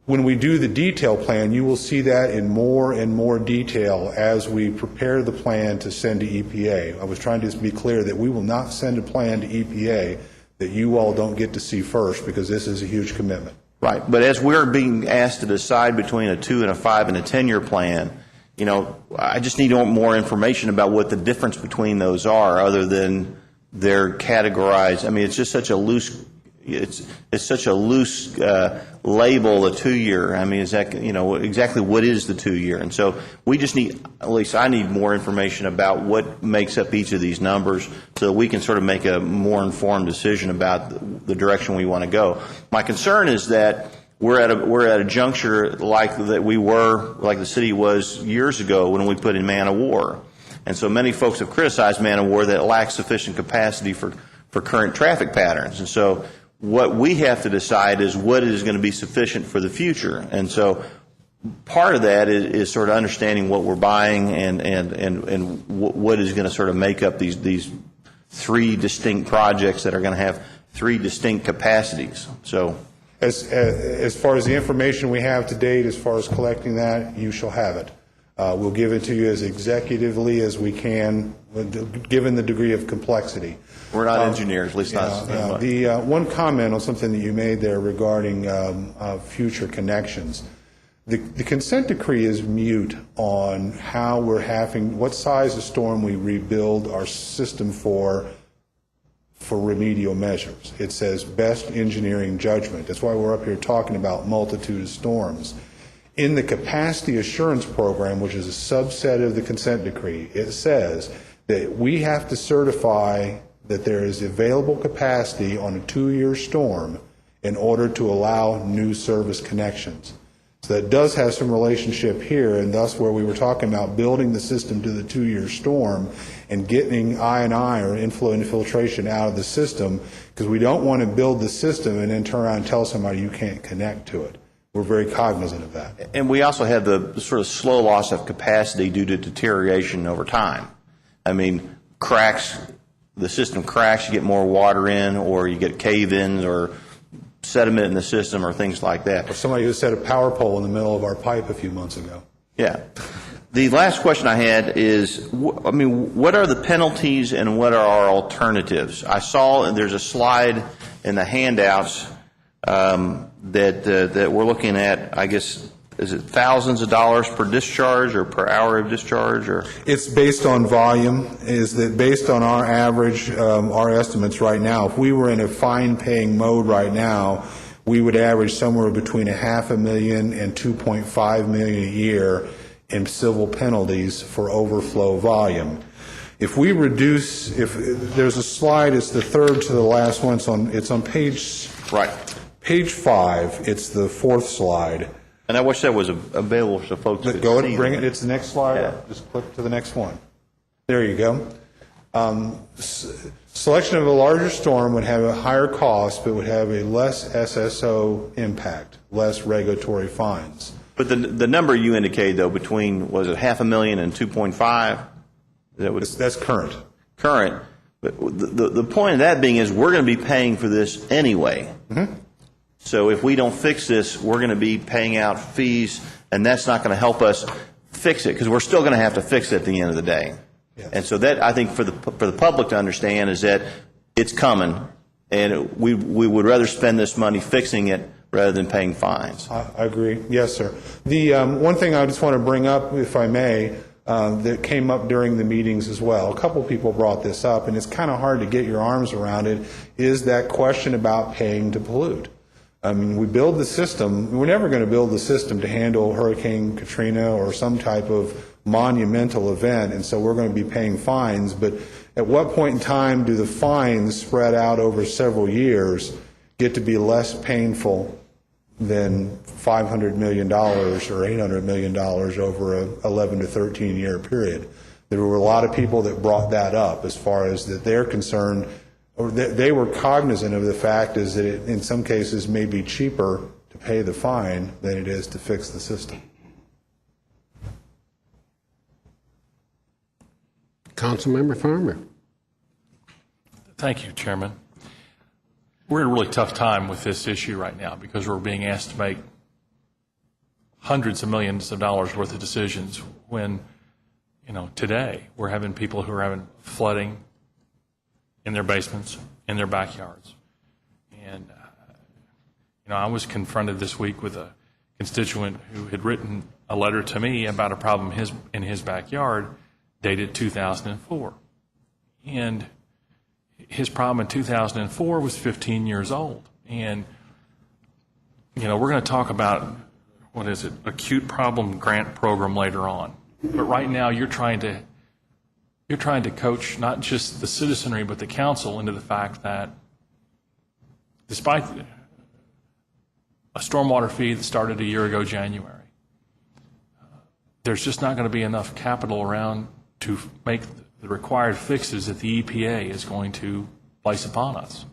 when we do the detail plan, you will see that in more and more detail as we prepare the plan to send to EPA. I was trying to be clear that we will not send a plan to EPA that you all don't get to see first, because this is a huge commitment. Right, but as we're being asked to decide between a 2 and a 5 and a 10-year plan, I just need more information about what the difference between those are, other than they're categorized. I mean, it's just such a loose. It's such a loose label, a 2-year. I mean, is that exactly what is the 2-year? And so we just need, at least I need more information about what makes up each of these numbers, so that we can sort of make a more informed decision about the direction we want to go. My concern is that we're at a juncture like the city was years ago when we put in Man of War, and so many folks have criticized Man of War that it lacks sufficient capacity for current traffic patterns, and so what we have to decide is what is going to be sufficient for the future. And so part of that is sort of understanding what we're buying and what is going to sort of make up these 3 distinct projects that are going to have 3 distinct capacities. So As far as the information we have to date, as far as collecting that, you shall have it. We'll give it to you as executively as we can, given the degree of complexity. we're not engineers, at least not. The one comment on something that you made there regarding future connections. The consent decree is mute on how we're having, what size of storm we rebuild our system for remedial measures. It says best engineering judgment. That's why we're up here talking about multitude of storms. In the capacity assurance program, which is a subset of the consent decree, it says that we have to certify that there is available capacity on a 2-year storm in order to allow new service connections. So that does have some relationship here, and thus where we were talking about building the system to the 2-year storm and getting I&I, or inflow and infiltration, out of the system, because we don't want to build the system and then turn around and tell somebody you can't connect to it. We're very cognizant of that. And we also have the sort of slow loss of capacity due to deterioration over time. I mean, cracks, the system cracks, you get more water in, or you get cave-ins or sediment in the system or things like that. Or somebody who set a power pole in the middle of our pipe a few months ago. Yeah. The last question I had is, what are the penalties and what are our alternatives? I saw there's a slide in the handouts that we're looking at, I guess, is it thousands of dollars per discharge or per hour of discharge? Or it's based on volume. Is that based on our average, our estimates right now? If we were in a fine-paying mode right now, we would average somewhere between $500,000 and $2.5 million a year in civil penalties for overflow volume. If we reduce, if there's a slide, it's the third to the last one. It's on page right. Page 5. It's the fourth slide. And I wish that was available so folks could Go ahead see and bring that. it. It's the next slide. Yeah. Just click to the next one. There you go. Selection of a larger storm would have a higher cost, but would have a less SSO impact, less regulatory fines. But the number you indicated, though, between, was it $500,000 and 2.5? That's current. Current. But the point of that being is we're going to be paying for this anyway. Mm-hmm. So if we don't fix this, we're going to be paying out fees, and that's not going to help us fix it, because we're still going to have to fix it at the end of the day. Yes. And so that, I think, for the public to understand is that it's coming, and we would rather spend this money fixing it rather than paying fines. I agree. Yes, sir. The one thing I just want to bring up, if I may, that came up during the meetings as well. A couple people brought this up, and it's kind of hard to get your arms around it, is that question about paying to pollute. I mean, we build the system. We're never going to build the system to handle Hurricane Katrina or some type of monumental event, and so we're going to be paying fines. But at what point in time do the fines spread out over several years get to be less painful than $500 million or $800 million over a 11 to 13 year period. There were a lot of people that brought that up as far as that they're concerned, or they were cognizant of the fact is that it, in some cases, may be cheaper to pay the fine than it is to fix the system. Councilmember Farmer. Thank you, Chairman. We're in a really tough time with this issue right now because we're being asked to make hundreds of millions of dollars worth of decisions when, today we're having people who are having flooding in their basements, in their backyards. And, I was confronted this week with a constituent who had written a letter to me about a problem in his backyard dated 2004. And his problem in 2004 was 15 years old. And, we're going to talk about, acute problem grant program later on. But right now you're trying to coach not just the citizenry but the council into the fact that despite a stormwater fee that started a year ago January, there's just not going to be enough capital around to make the required fixes that the EPA is going to place upon us.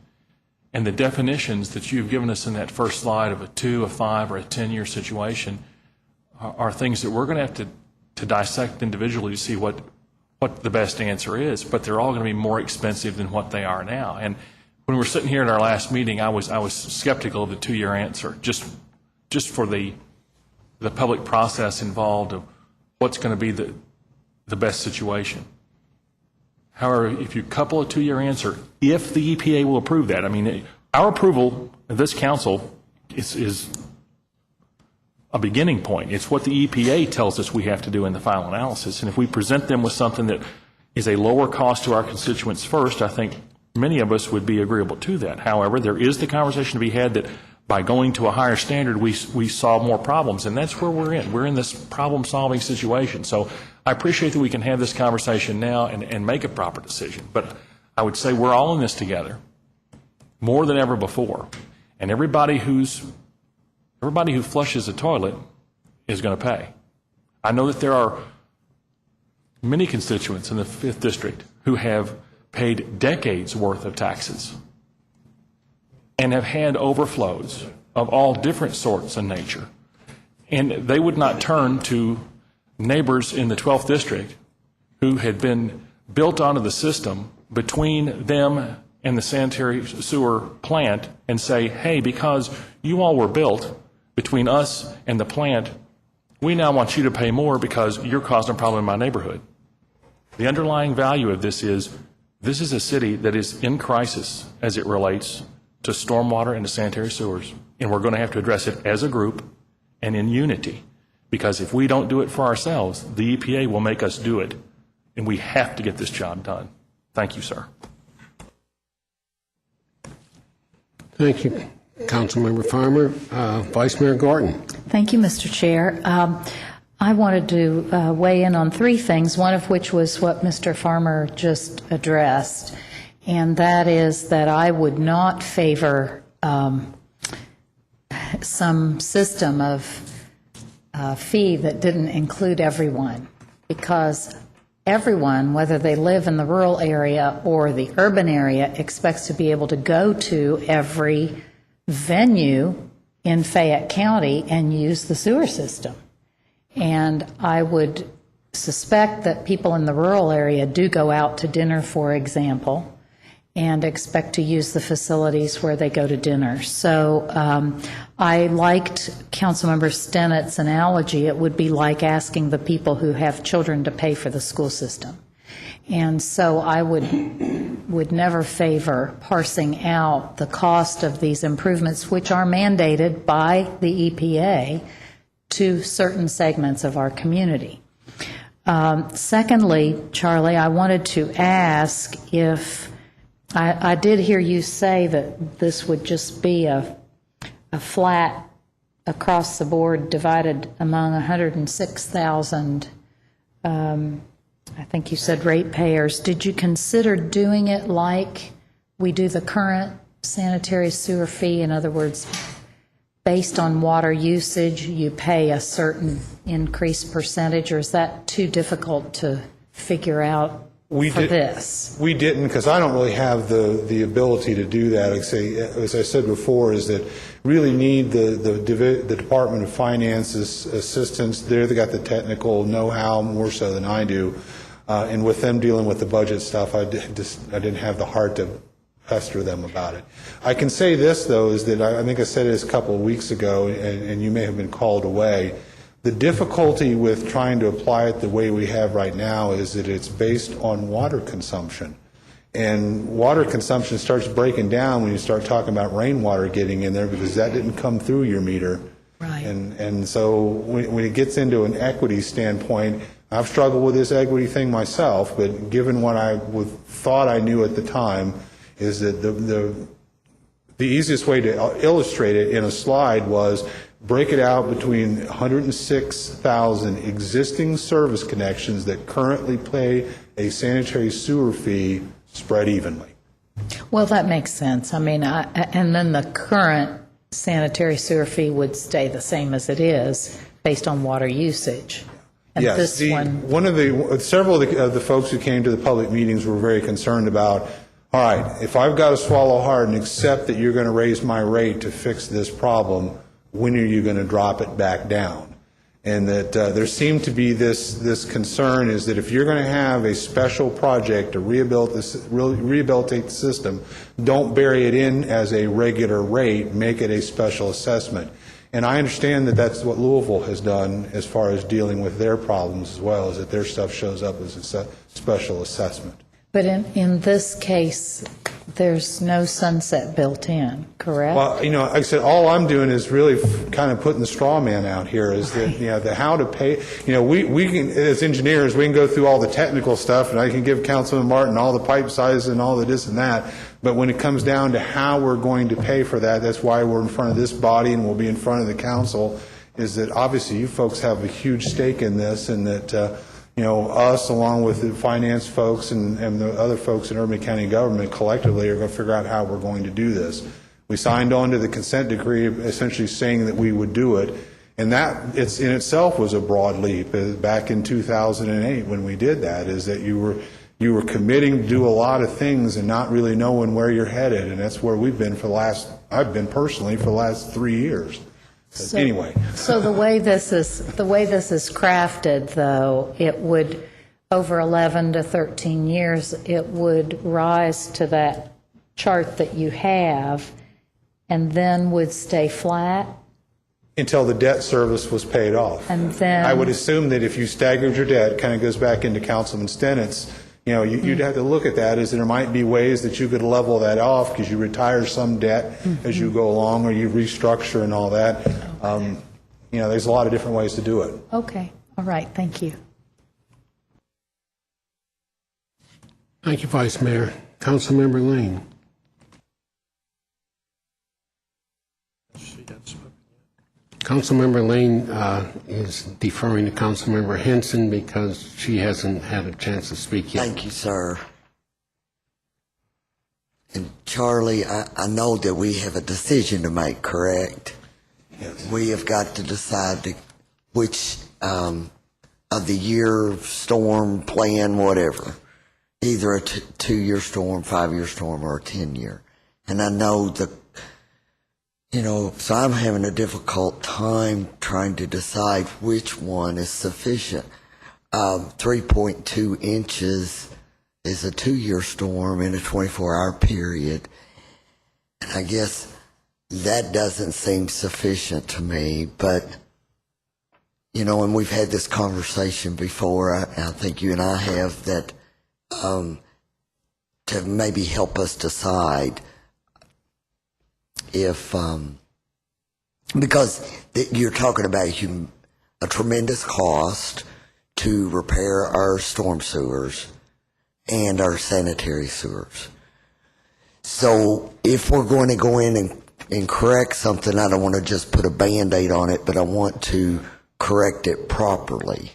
And the definitions that you've given us in that first slide of a 2, a 5, or a 10-year situation are things that we're going to have to dissect individually to see what the best answer is, but they're all going to be more expensive than what they are now. And when we were sitting here at our last meeting, I was skeptical of the 2-year answer, just for the public process involved of what's going to be the best situation. However, if you couple a 2-year answer, if the EPA will approve that, our approval of this council is a beginning point. It's what the EPA tells us we have to do in the final analysis. And if we present them with something that is a lower cost to our constituents first, I think many of us would be agreeable to that. However, there is the conversation to be had that by going to a higher standard, we solve more problems. And that's where we're in. We're in this problem-solving situation. So I appreciate that we can have this conversation now and make a proper decision. But I would say we're all in this together more than ever before. And everybody who flushes a toilet is going to pay. I know that there are many constituents in the 5th District who have paid decades worth of taxes and have had overflows of all different sorts and nature. And they would not turn to neighbors in the 12th District who had been built onto the system between them and the sanitary sewer plant and say, hey, because you all were built between us and the plant, we now want you to pay more because you're causing a problem in my neighborhood. The underlying value of this is a city that is in crisis as it relates to stormwater and to sanitary sewers, and we're going to have to address it as a group and in unity, because if we don't do it for ourselves, the EPA will make us do it, and we have to get this job done. Thank you, sir. Thank you, Councilmember Farmer. Vice Mayor Gorton. Thank you, Mr. Chair. I wanted to weigh in on 3 things, one of which was what Mr. Farmer just addressed, and that is that I would not favor some system of fee that didn't include everyone, because everyone, whether they live in the rural area or the urban area, expects to be able to go to every venue in Fayette County and use the sewer system. And I would suspect that people in the rural area do go out to dinner, for example, and expect to use the facilities where they go to dinner. So I liked Councilmember Stennett's analogy. It would be like asking the people who have children to pay for the school system. And so I would never favor parsing out the cost of these improvements, which are mandated by the EPA, to certain segments of our community. Secondly, Charlie, I wanted to ask if, I did hear you say that this would just be a flat across the board divided among 106,000, I think you said ratepayers. Did you consider doing it like we do the current sanitary sewer fee? In other words, based on water usage, you pay a certain increased percentage, or is that too difficult to figure out for this? We didn't, because I don't really have the ability to do that. As I said before, is that really need the Department of Finance's assistance. They got the technical know-how more so than I do. And with them dealing with the budget stuff, I didn't have the heart to pester them about it. I can say this, though, is that I think I said this a couple of weeks ago, and you may have been called away. The difficulty with trying to apply it the way we have right now is that it's based on water consumption. And water consumption starts breaking down when you start talking about rainwater getting in there, because that didn't come through your meter. Right. And so when it gets into an equity standpoint, I've struggled with this equity thing myself, but given what I thought I knew at the time, is that the easiest way to illustrate it in a slide was break it out between 106,000 existing service connections that currently pay a sanitary sewer fee spread evenly. Well, that makes sense. I mean, and then the current sanitary sewer fee would stay the same as it is based on water usage. And Yes, several of the folks who came to the public meetings were very concerned about, all right, if I've got to swallow hard and accept that you're going to raise my rate to fix this problem, when are you going to drop it back down? And that there seemed to be this concern is that if you're going to have a special project to rehabilitate the system, don't bury it in as a regular rate, make it a special assessment. And I understand that that's what Louisville has done as far as dealing with their problems as well, is that their stuff shows up as a special assessment. But in this case, there's no sunset built in, correct? Well, like I said, all I'm doing is really kind of putting the straw man out here, is that, the how to pay, we can, as engineers, we can go through all the technical stuff, and I can give Councilman Martin all the pipe sizes and all the this and that, but when it comes down to how we're going to pay for that, that's why we're in front of this body and we'll be in front of the council, is that obviously you folks have a huge stake in this, and that, us, along with the finance folks and the other folks in Urban County government collectively are going to figure out how we're going to do this. We signed on to the consent decree essentially saying that we would do it, and that in itself was a broad leap back in 2008 when we did that, is that you were committing to do a lot of things and not really knowing where you're headed, and that's where we've been I've been personally for the last 3 years. So, anyway. So the way this is crafted, though, it would, over 11 to 13 years, it would rise to that chart that you have, and then would stay flat? Until the debt service was paid off. And then I would assume that if you staggered your debt, kind of goes back into Councilman Stennett's, you'd have to look at that, as there might be ways that you could level that off, because you retire some debt as you go along, or you restructure and all that. There's a lot of different ways to do it. Okay. All right. Thank you. Thank you, Vice Mayor. Councilmember Lane. Councilmember Lane is deferring to Councilmember Henson because she hasn't had a chance to speak yet. Thank you, sir. And Charlie, I know that we have a decision to make, correct? Yes. We have got to decide which of the year storm plan, whatever, either a 2-year storm, 5-year storm, or a 10-year. And I know so I'm having a difficult time trying to decide which one is sufficient. 3.2 inches is a 2-year storm in a 24-hour period. And I guess that doesn't seem sufficient to me, but, and we've had this conversation before, I think you and I have, that to maybe help us decide if, because you're talking about a tremendous cost to repair our storm sewers and our sanitary sewers. So if we're going to go in and correct something, I don't want to just put a Band-Aid on it, but I want to correct it properly.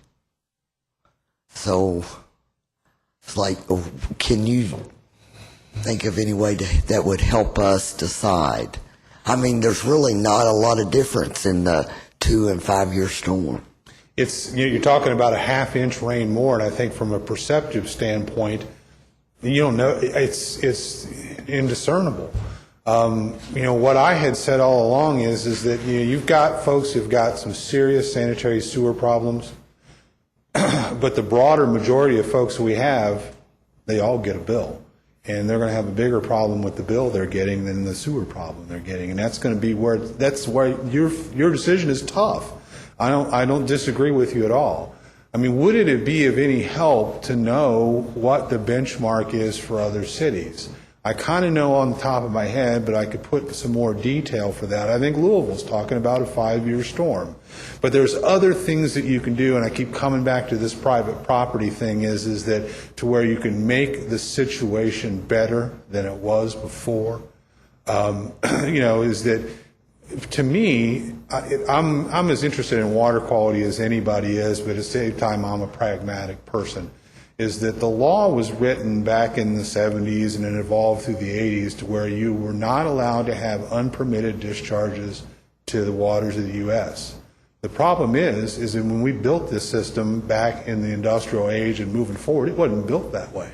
So it's like, can you think of any way that would help us decide? I mean, there's really not a lot of difference in the 2 and 5 year storm. It's, you're talking about a half-inch rain more, and I think from a perceptive standpoint, you don't know, it's indiscernible. What I had said all along is that you've got folks who've got some serious sanitary sewer problems, but the broader majority of folks we have, they all get a bill. And they're going to have a bigger problem with the bill they're getting than the sewer problem they're getting. And that's going to be where your decision is tough. I don't disagree with you at all. I mean, would it be of any help to know what the benchmark is for other cities? I kind of know on the top of my head, but I could put some more detail for that. I think Louisville's talking about a 5-year storm. But there's other things that you can do, and I keep coming back to this private property thing, is that to where you can make the situation better than it was before. Is that, to me, I'm as interested in water quality as anybody is, but at the same time, I'm a pragmatic person. Is that the law was written back in the 70s and it evolved through the 80s to where you were not allowed to have unpermitted discharges to the waters of the U.S. The problem is that when we built this system back in the industrial age and moving forward, it wasn't built that way.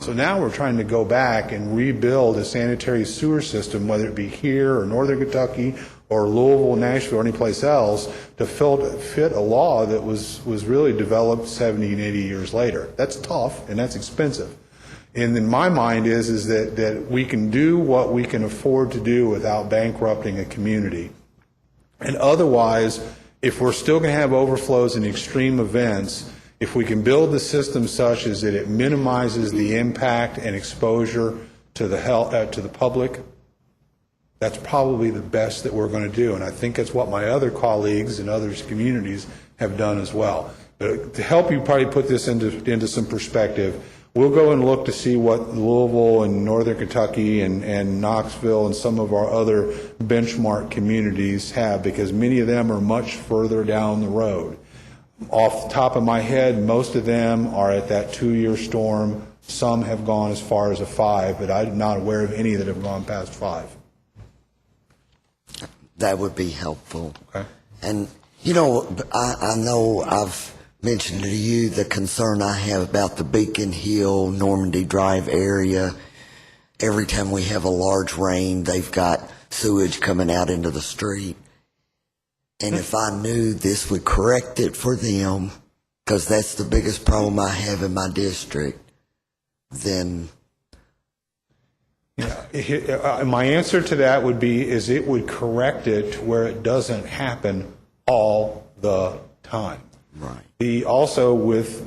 So now we're trying to go back and rebuild a sanitary sewer system, whether it be here or Northern Kentucky or Louisville, Nashville, or any place else, to fit a law that was really developed 70 and 80 years later. That's tough and that's expensive. And in my mind is that we can do what we can afford to do without bankrupting a community. And otherwise, if we're still going to have overflows and extreme events, if we can build the system such as that it minimizes the impact and exposure to the health, to the public, that's probably the best that we're going to do. And I think that's what my other colleagues in other communities have done as well. But to help you probably put this into some perspective, we'll go and look to see what Louisville and Northern Kentucky and Knoxville and some of our other benchmark communities have, because many of them are much further down the road. Off the top of my head, most of them are at that 2-year storm. Some have gone as far as a 5, but I'm not aware of any that have gone past 5. That would be helpful. Okay. And, I know I've mentioned to you the concern I have about the Beacon Hill, Normandy Drive area. Every time we have a large rain, they've got sewage coming out into the street. And if I knew this would correct it for them, because that's the biggest problem I have in my district, then... My answer to that would be is it would correct it to where it doesn't happen all the time. Right. Also with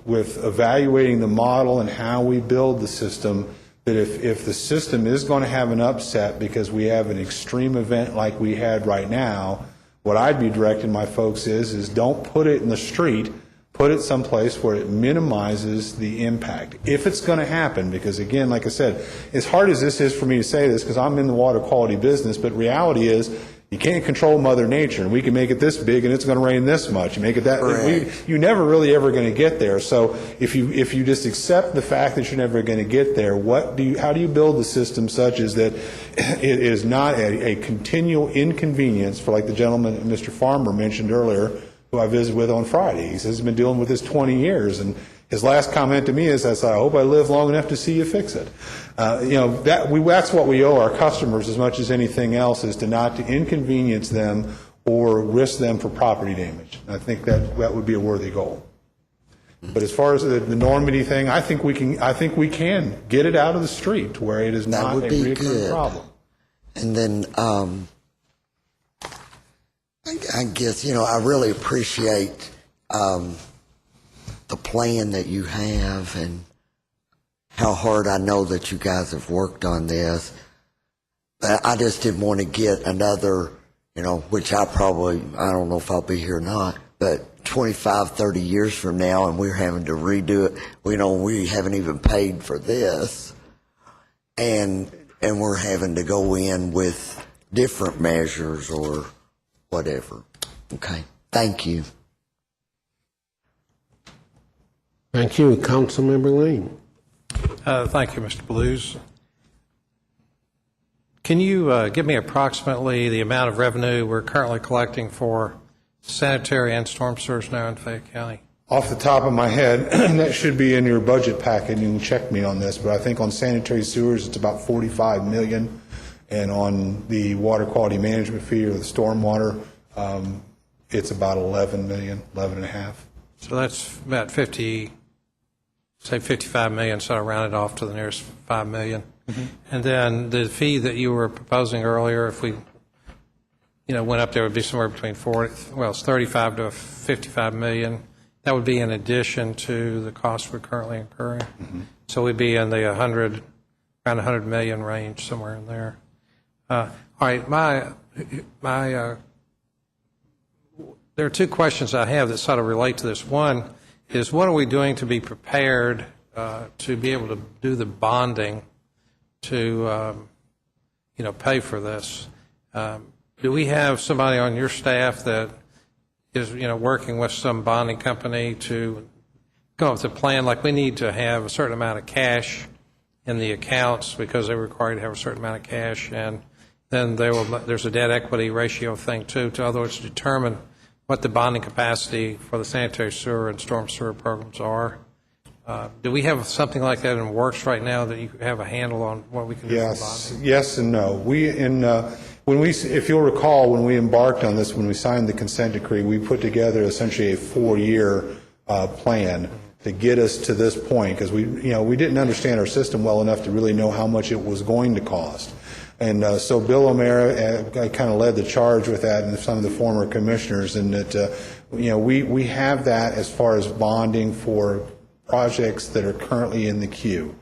evaluating the model and how we build the system, that if the system is going to have an upset because we have an extreme event like we had right now, what I'd be directing my folks is don't put it in the street. Put it someplace where it minimizes the impact, if it's going to happen, because again, like I said, as hard as this is for me to say this, because I'm in the water quality business, but reality is you can't control Mother Nature, and we can make it this big and it's going to rain this much. You make it that, you're never really ever going to get there. So if you just accept the fact that you're never going to get there, how do you build the system such as that it is not a continual inconvenience for, like the gentleman, Mr. Farmer, mentioned earlier, who I visited with on Friday. He says he's been dealing with this 20 years, and his last comment to me is, I hope I live long enough to see you fix it. That's what we owe our customers as much as anything else, is to not to inconvenience them or risk them for property damage. I think that would be a worthy goal. But as far as the Normandy thing, I think we can get it out of the street to where it is not a recurring problem. And then I guess, I really appreciate the plan that you have and how hard I know that you guys have worked on this. But I just didn't want to get another, which I don't know if I'll be here or not, but 25, 30 years from now and we're having to redo it. We haven't even paid for this. And we're having to go in with different measures or whatever. Okay. Thank you. Thank you. Councilmember Lane. Thank you, Mr. Blues. Can you give me approximately the amount of revenue we're currently collecting for sanitary and storm sewers now in Fayette County? Off the top of my head, that should be in your budget packet. You can check me on this, but I think on sanitary sewers, it's about 45 million. And on the water quality management fee or the stormwater, it's about 11 million, 11 and a half. So that's about 50, say 55 million, so I round it off to the nearest 5 million. And then the fee that you were proposing earlier, if we, went up there, would be somewhere between it's 35 to 55 million. That would be in addition to the cost we're currently incurring. So we'd be in the around 100 million range, somewhere in there. All right, there are two questions I have that sort of relate to this. One is, what are we doing to be prepared to be able to do the bonding to, pay for this? Do we have somebody on your staff that is, working with some bonding company to come up with a plan? Like, we need to have a certain amount of cash in the accounts because they're required to have a certain amount of cash, and then there's a debt equity ratio thing too, to other words, determine what the bonding capacity for the sanitary sewer and storm sewer programs are. Do we have something like that in works right now that you have a handle on what we can do for bonding? Yes and no. If you'll recall, when we embarked on this, when we signed the consent decree, we put together essentially a 4-year plan to get us to this point, because we didn't understand our system well enough to really know how much it was going to cost. And so Bill O'Mara kind of led the charge with that, and some of the former commissioners, and that we have that as far as bonding for projects that are currently in the queue.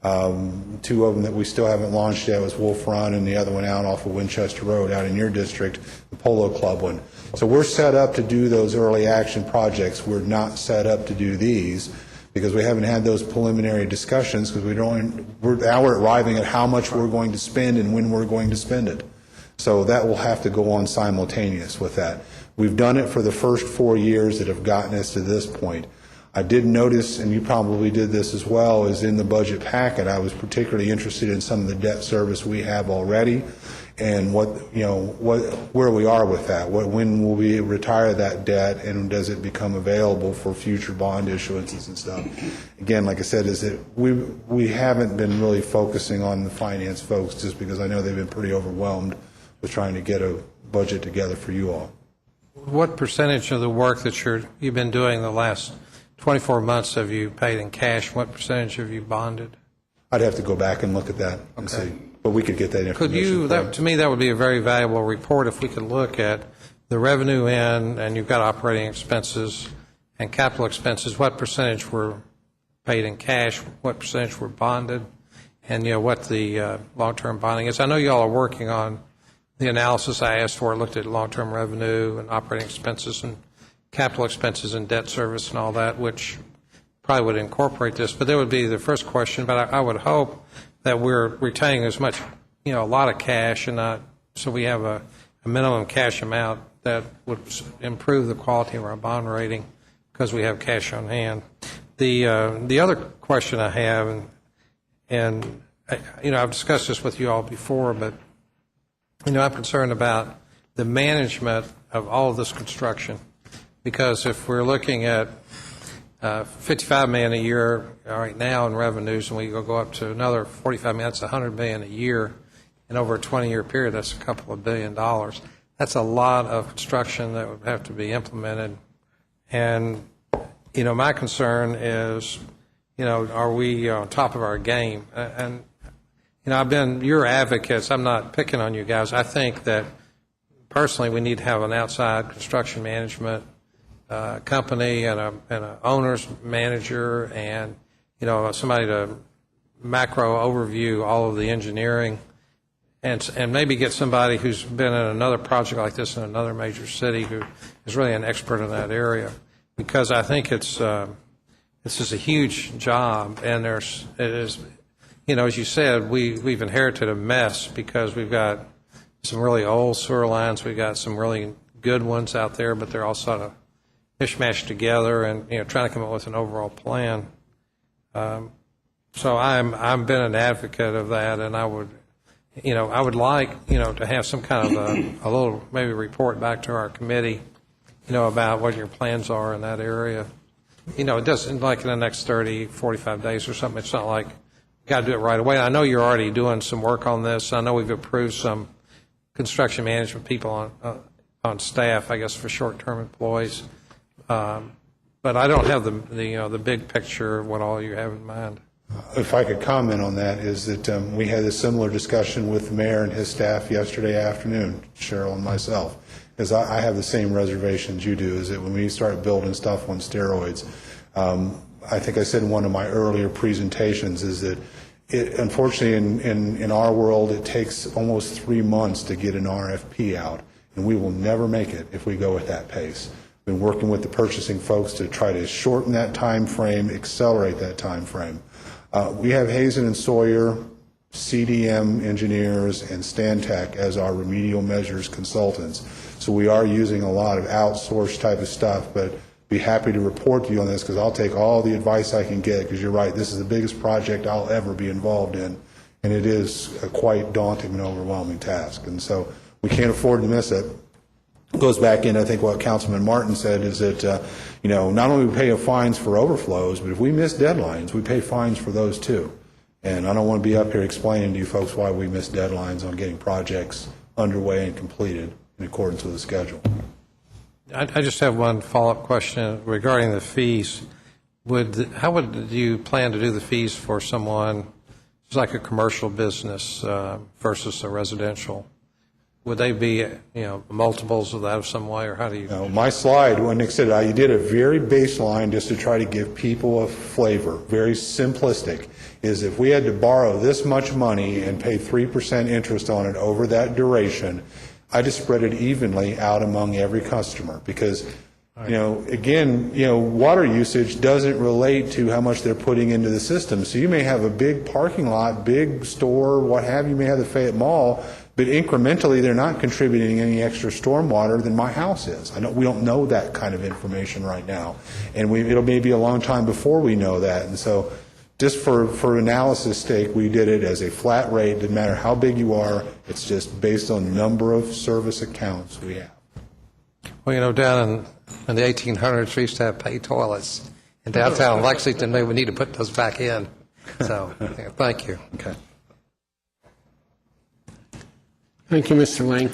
2 of them that we still haven't launched yet was Wolf Run, and the other one out off of Winchester Road out in your district, the Polo Club one. So we're set up to do those early action projects. We're not set up to do these because we haven't had those preliminary discussions, because now we're arriving at how much we're going to spend and when we're going to spend it. So that will have to go on simultaneous with that. We've done it for the first 4 years that have gotten us to this point. I did notice, and you probably did this as well, is in the budget packet, I was particularly interested in some of the debt service we have already, and where we are with that. When will we retire that debt, and does it become available for future bond issuances and stuff? Again, like I said, is that we haven't been really focusing on the finance folks, just because I know they've been pretty overwhelmed with trying to get a budget together for you all. What percentage of the work that you've been doing the last 24 months have you paid in cash? What percentage have you bonded? I'd have to go back and look at that and see, but we could get that information. Could you? To me, that would be a very valuable report if we could look at the revenue in, and you've got operating expenses and capital expenses. What percentage were paid in cash? What percentage were bonded? And what the long-term bonding is. I know you all are working on the analysis I asked for. It looked at long-term revenue and operating expenses and capital expenses and debt service and all that, which probably would incorporate this. But that would be the first question. But I would hope that we're retaining as much, a lot of cash, and not so we have a minimum cash amount that would improve the quality of our bond rating because we have cash on hand. The other question I have, and I've discussed this with you all before, but I'm concerned about the management of all of this construction. Because if we're looking at $55 million a year right now in revenues, and we go up to another $45 million, that's $100 million a year, and over a 20-year period, that's a couple of $1 billion. That's a lot of construction that would have to be implemented. And my concern is, are we on top of our game? And I've been your advocates. I'm not picking on you guys. I think that personally, we need to have an outside construction management company and an owner's manager, and somebody to macro overview all of the engineering, and maybe get somebody who's been in another project like this in another major city who is really an expert in that area, because I think this is a huge job, and it is, as you said, we've inherited a mess because we've got some really old sewer lines, we've got some really good ones out there, but they're all sort of mishmashed together, and trying to come up with an overall plan. So I've been an advocate of that, and I would I would like, to have some kind of a little, maybe report back to our committee, about what your plans are in that area. It doesn't, like in the next 30, 45 days or something, it's not like you got to do it right away. I know you're already doing some work on this. I know we've approved some construction management people on staff, I guess, for short-term employees. But I don't have the big picture of what all you have in mind. If I could comment on that, is that we had a similar discussion with the mayor and his staff yesterday afternoon, Cheryl and myself, because I have the same reservations you do, is that when we start building stuff on steroids, I think I said in one of my earlier presentations, is that unfortunately in our world it takes almost 3 months to get an RFP out, and we will never make it if we go at that pace. Been working with the purchasing folks to try to shorten that time frame, accelerate that time frame. We have Hazen and Sawyer, CDM engineers, and Stantec as our remedial measures consultants. So we are using a lot of outsourced type of stuff, but be happy to report to you on this, because I'll take all the advice I can get, because you're right, this is the biggest project I'll ever be involved in, and it is a quite daunting and overwhelming task. And so we can't afford to miss it. Goes back in, I think, what Councilman Martin said, is that, not only we pay fines for overflows, but if we miss deadlines, we pay fines for those too. And I don't want to be up here explaining to you folks why we miss deadlines on getting projects underway and completed in accordance with the schedule. I just have one follow-up question regarding the fees. How would you plan to do the fees for someone who's like a commercial business versus a residential? Would they be, multiples of that of some way, or how do you? My slide, when Nick said, I did a very baseline just to try to give people a flavor, very simplistic, is if we had to borrow this much money and pay 3% interest on it over that duration, I just spread it evenly out among every customer, because, again, water usage doesn't relate to how much they're putting into the system. So you may have a big parking lot, big store, what have you, may have the Fayette Mall, but incrementally they're not contributing any extra stormwater than my house is. We don't know that kind of information right now, and it'll maybe a long time before we know that. And so just for analysis sake, we did it as a flat rate. Didn't matter how big you are, it's just based on number of service accounts we have. Well, down in the 1800s, we used to have pay toilets. In downtown Lexington, maybe we need to put those back in. So, thank you. Okay. Thank you, Mr. Lane.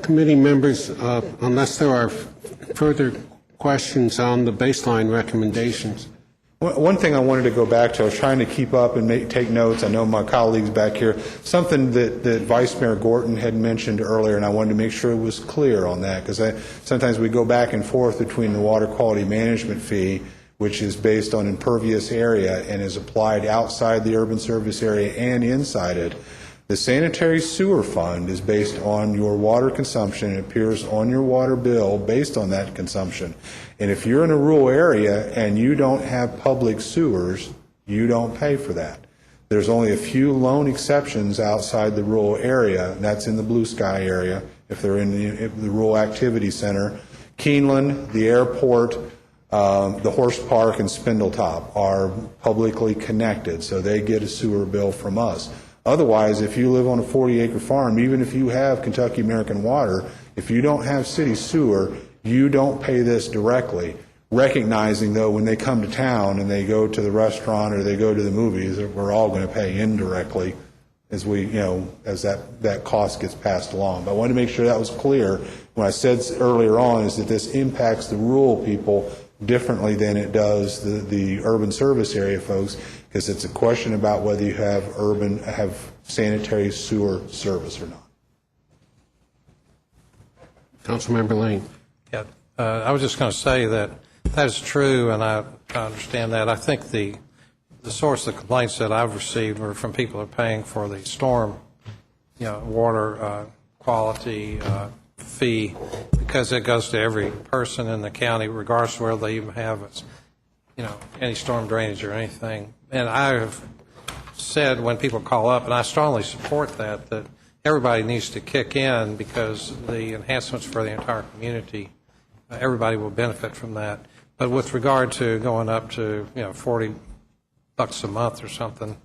Committee members, unless there are further questions on the baseline recommendations. One thing I wanted to go back to, I was trying to keep up and take notes. I know my colleagues back here, something that Vice Mayor Gorton had mentioned earlier, and I wanted to make sure it was clear on that, because sometimes we go back and forth between the water quality management fee, which is based on impervious area and is applied outside the urban service area and inside it. The sanitary sewer fund is based on your water consumption. It appears on your water bill based on that consumption. And if you're in a rural area and you don't have public sewers, you don't pay for that. There's only a few lone exceptions outside the rural area, and that's in the Blue Sky area, if they're in the rural activity center. Keeneland, the airport, the horse park, and Spindletop are publicly connected, so they get a sewer bill from us. Otherwise, if you live on a 40-acre farm, even if you have Kentucky American Water, if you don't have city sewer, you don't pay this directly. Recognizing, though, when they come to town and they go to the restaurant or they go to the movies, that we're all going to pay indirectly as as that cost gets passed along. But I wanted to make sure that was clear. When I said earlier on is that this impacts the rural people differently than it does the urban service area folks, because it's a question about whether you have sanitary sewer service or not. Councilmember Lane. Yeah, I was just going to say that is true, and I understand that. I think the source of the complaints that I've received were from people who are paying for the storm, water quality fee, because it goes to every person in the county, regardless of whether they even have any storm drainage or anything. And I have said when people call up, and I strongly support that everybody needs to kick in, because the enhancements for the entire community, everybody will benefit from that. But with regard to going up to $40 a month or something,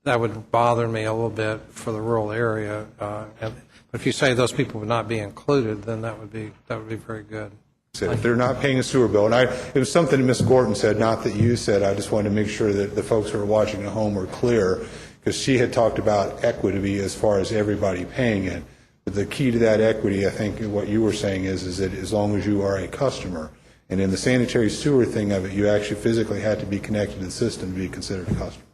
that would bother me a little bit for the rural area. But if you say those people would not be included, then that would be very good. Said if they're not paying a sewer bill, and it was something Ms. Gorton said, not that you said, I just wanted to make sure that the folks who are watching at home were clear, because she had talked about equity as far as everybody paying it. But the key to that equity, I think what you were saying is that as long as you are a customer, and in the sanitary sewer thing of it, you actually physically had to be connected to the system to be considered a customer.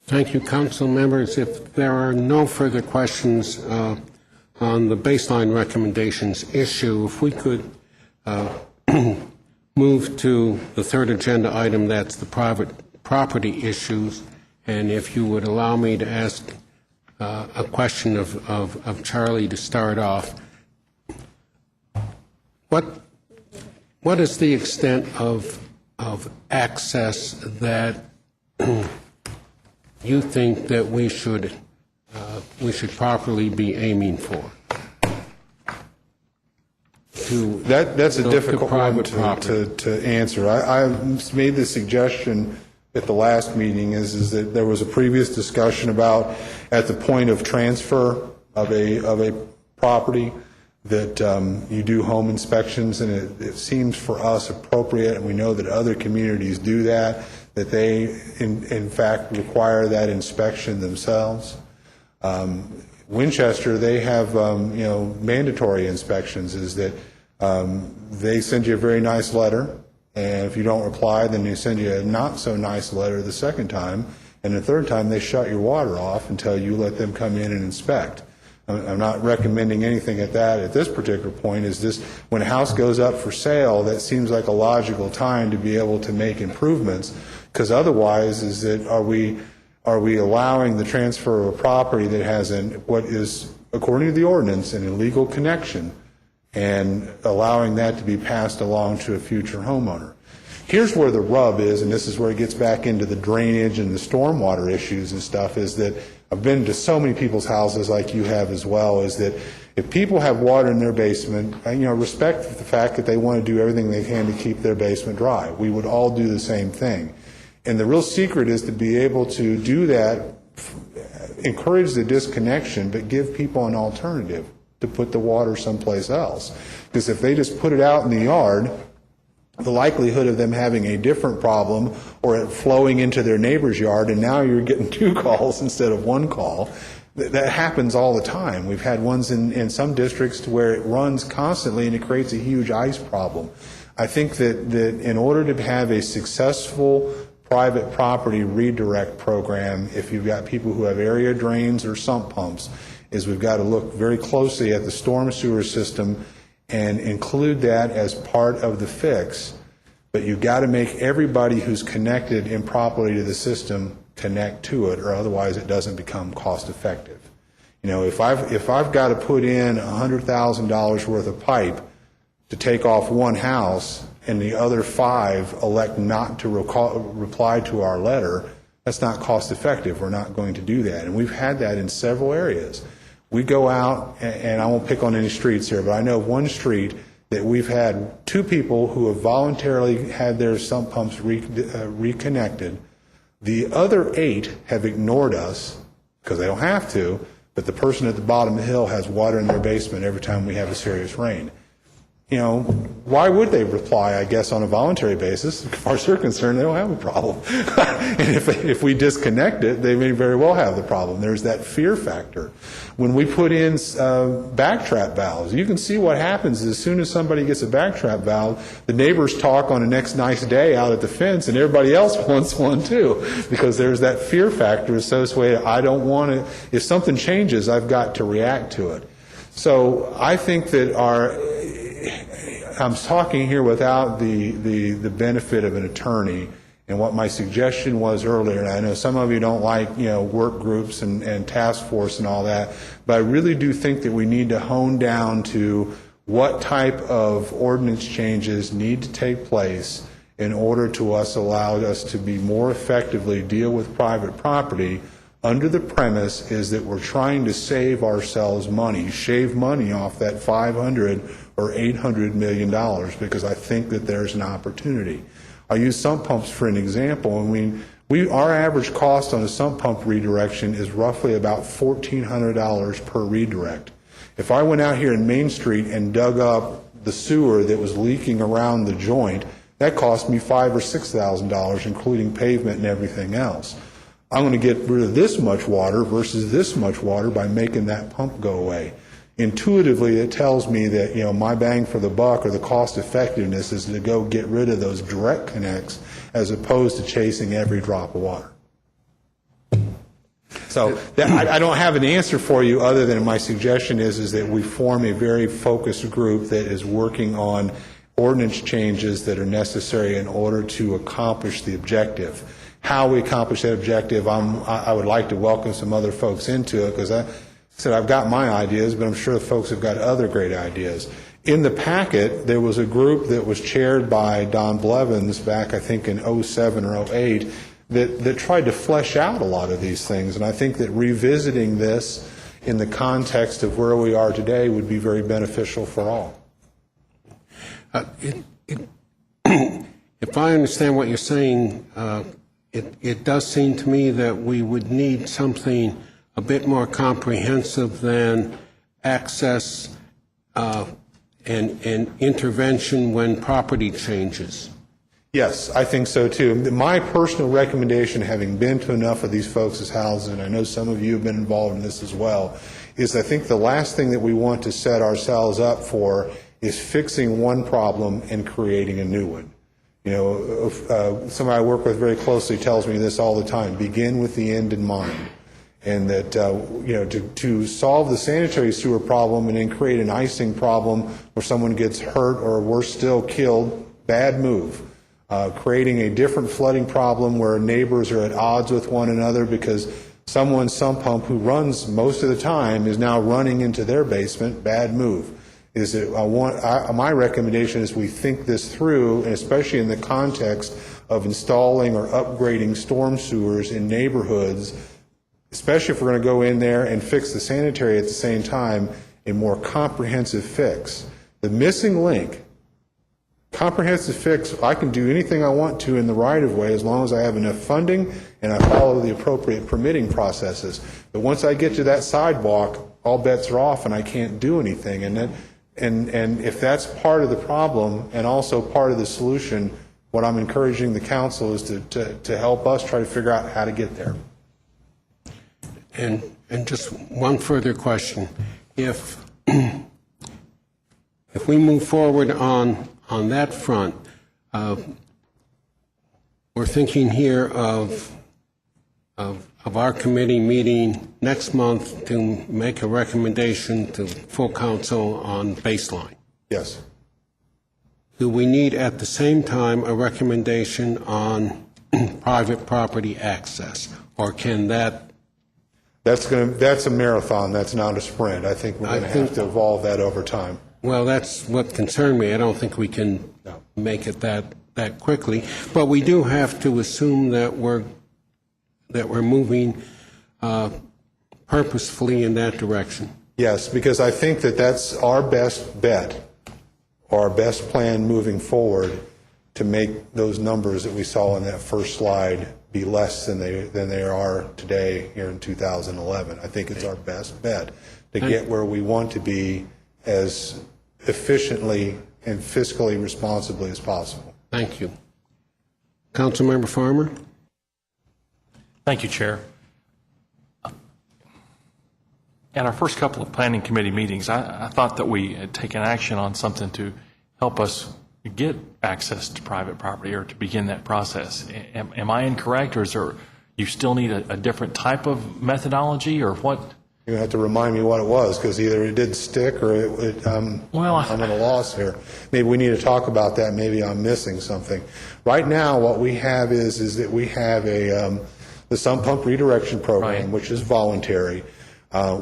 Thank you, council members. If there are no further questions on the baseline recommendations issue, if we could move to the third agenda item, that's the private property issues, and if you would allow me to ask a question of Charlie to start off. What is the extent of access that you think that we should properly be aiming for? That's a difficult one property. to answer. I made the suggestion at the last meeting is that there was a previous discussion about at the point of transfer of a property that you do home inspections, and it seems for us appropriate, and we know that other communities do that they in fact require that inspection themselves. Winchester, they have mandatory inspections. Is that they send you a very nice letter, and if you don't reply, then they send you a not so nice letter the second time, and the third time they shut your water off until you let them come in and inspect. I'm not recommending anything at this particular point. Is this when a house goes up for sale, that seems like a logical time to be able to make improvements, because otherwise is that are we allowing the transfer of a property that has what is, according to the ordinance, an illegal connection, and allowing that to be passed along to a future homeowner. Here's where the rub is, and this is where it gets back into the drainage and the stormwater issues and stuff, is that I've been to so many people's houses like you have as well, is that if people have water in their basement, respect the fact that they want to do everything they can to keep their basement dry. We would all do the same thing. And the real secret is to be able to do that, encourage the disconnection, but give people an alternative to put the water someplace else. Because if they just put it out in the yard, the likelihood of them having a different problem or it flowing into their neighbor's yard, and now you're getting 2 calls instead of 1 call, that happens all the time. We've had ones in some districts to where it runs constantly and it creates a huge ice problem. I think that in order to have a successful private property redirect program, if you've got people who have area drains or sump pumps, is we've got to look very closely at the storm sewer system and include that as part of the fix. But you've got to make everybody who's connected improperly to the system connect to it, or otherwise it doesn't become cost effective. If I've got to put in $100,000 worth of pipe to take off one house, and the other 5 elect not to reply to our letter, that's not cost effective. We're not going to do that. And we've had that in several areas. We go out, and I won't pick on any streets here, but I know of one street that we've had 2 people who have voluntarily had their sump pumps reconnected. The other 8 have ignored us because they don't have to, but the person at the bottom of the hill has water in their basement every time we have a serious rain. Why would they reply, I guess, on a voluntary basis? As far as they're concerned, they don't have a problem. And if we disconnect it, they may very well have the problem. There's that fear factor. When we put in backtrap valves, you can see what happens as soon as somebody gets a backtrap valve, the neighbors talk on a next nice day out at the fence, and everybody else wants one too, because there's that fear factor associated. I don't want to, if something changes, I've got to react to it. So I think that I'm talking here without the benefit of an attorney, and what my suggestion was earlier, and I know some of you don't like work groups and task force and all that, but I really do think that we need to hone down to what type of ordinance changes need to take place in order to allow us to be more effectively deal with private property, under the premise is that we're trying to save ourselves money, shave money off that $500 or $800 million, because I think that there's an opportunity. I'll use sump pumps for an example. I mean, our average cost on a sump pump redirection is roughly about $1,400 per redirect. If I went out here in Main Street and dug up the sewer that was leaking around the joint, that cost me $5,000 or $6,000, including pavement and everything else. I'm going to get rid of this much water versus this much water by making that pump go away. Intuitively, it tells me that, you know, my bang for the buck or the cost effectiveness is to go get rid of those direct connects as opposed to chasing every drop of water. So I don't have an answer for you other than my suggestion is that we form a very focused group that is working on ordinance changes that are necessary in order to accomplish the objective. How we accomplish that objective, I would like to welcome some other folks into it, because I said I've got my ideas, but I'm sure the folks have got other great ideas. In the packet, there was a group that was chaired by Don Blevins back, I think, in 07 or 08, that tried to flesh out a lot of these things. And I think that revisiting this in the context of where we are today would be very beneficial for all. If I understand what you're saying, it does seem to me that we would need something a bit more comprehensive than access and intervention when property changes. Yes, I think so too. My personal recommendation, having been to enough of these folks' houses, and I know some of you have been involved in this as well, is I think the last thing that we want to set ourselves up for is fixing one problem and creating a new one. You know, somebody I work with very closely tells me this all the time: begin with the end in mind. And that, you know, to solve the sanitary sewer problem and then create an icing problem where someone gets hurt or worse still killed, bad move. Creating a different flooding problem where neighbors are at odds with one another because someone's sump pump who runs most of the time is now running into their basement, bad move. My recommendation is we think this through, and especially in the context of installing or upgrading storm sewers in neighborhoods, especially if we're going to go in there and fix the sanitary at the same time, a more comprehensive fix. The missing link, comprehensive fix, I can do anything I want to in the right-of-way as long as I have enough funding and I follow the appropriate permitting processes. But once I get to that sidewalk, all bets are off and I can't do anything. And if that's part of the problem and also part of the solution, what I'm encouraging the council is to help us try to figure out how to get there. And just one further question. If we move forward on that front, we're thinking here of our committee meeting next month to make a recommendation to full council on baseline. Yes. Do we need at the same time a recommendation on private property access, or can that? That's a marathon. That's not a sprint. I think we're going to have to evolve that over time. Well, that's what concerned me. I don't think we can make it that quickly, but we do have to assume that we're moving purposefully in that direction. Yes, because I think that that's our best bet, or our best plan moving forward to make those numbers that we saw in that first slide be less than they are today here in 2011. I think it's our best bet to get where we want to be as efficiently and fiscally responsibly as possible. Thank you. Councilmember Farmer? Thank you, Chair. At our first couple of planning committee meetings, I thought that we had taken action on something to help us get access to private property or to begin that process. Am I incorrect, or is there, you still need a different type of methodology, or what? You have to remind me what it was, because either it did stick or I'm at a loss here. Maybe we need to talk about that. Maybe I'm missing something. Right now, what we have is that we have the sump pump redirection program, right, which is voluntary.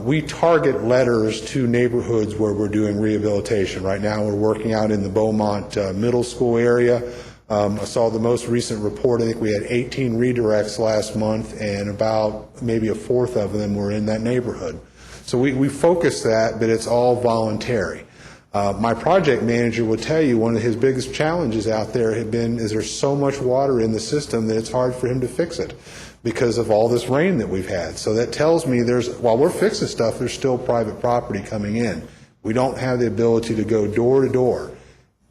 We target letters to neighborhoods where we're doing rehabilitation. Right now, we're working out in the Beaumont Middle School area. I saw the most recent report. I think we had 18 redirects last month, and about maybe a fourth of them were in that neighborhood. So we focus that, but it's all voluntary. My project manager will tell you one of his biggest challenges out there is there's so much water in the system that it's hard for him to fix it because of all this rain that we've had. So that tells me while we're fixing stuff, there's still private property coming in. We don't have the ability to go door to door.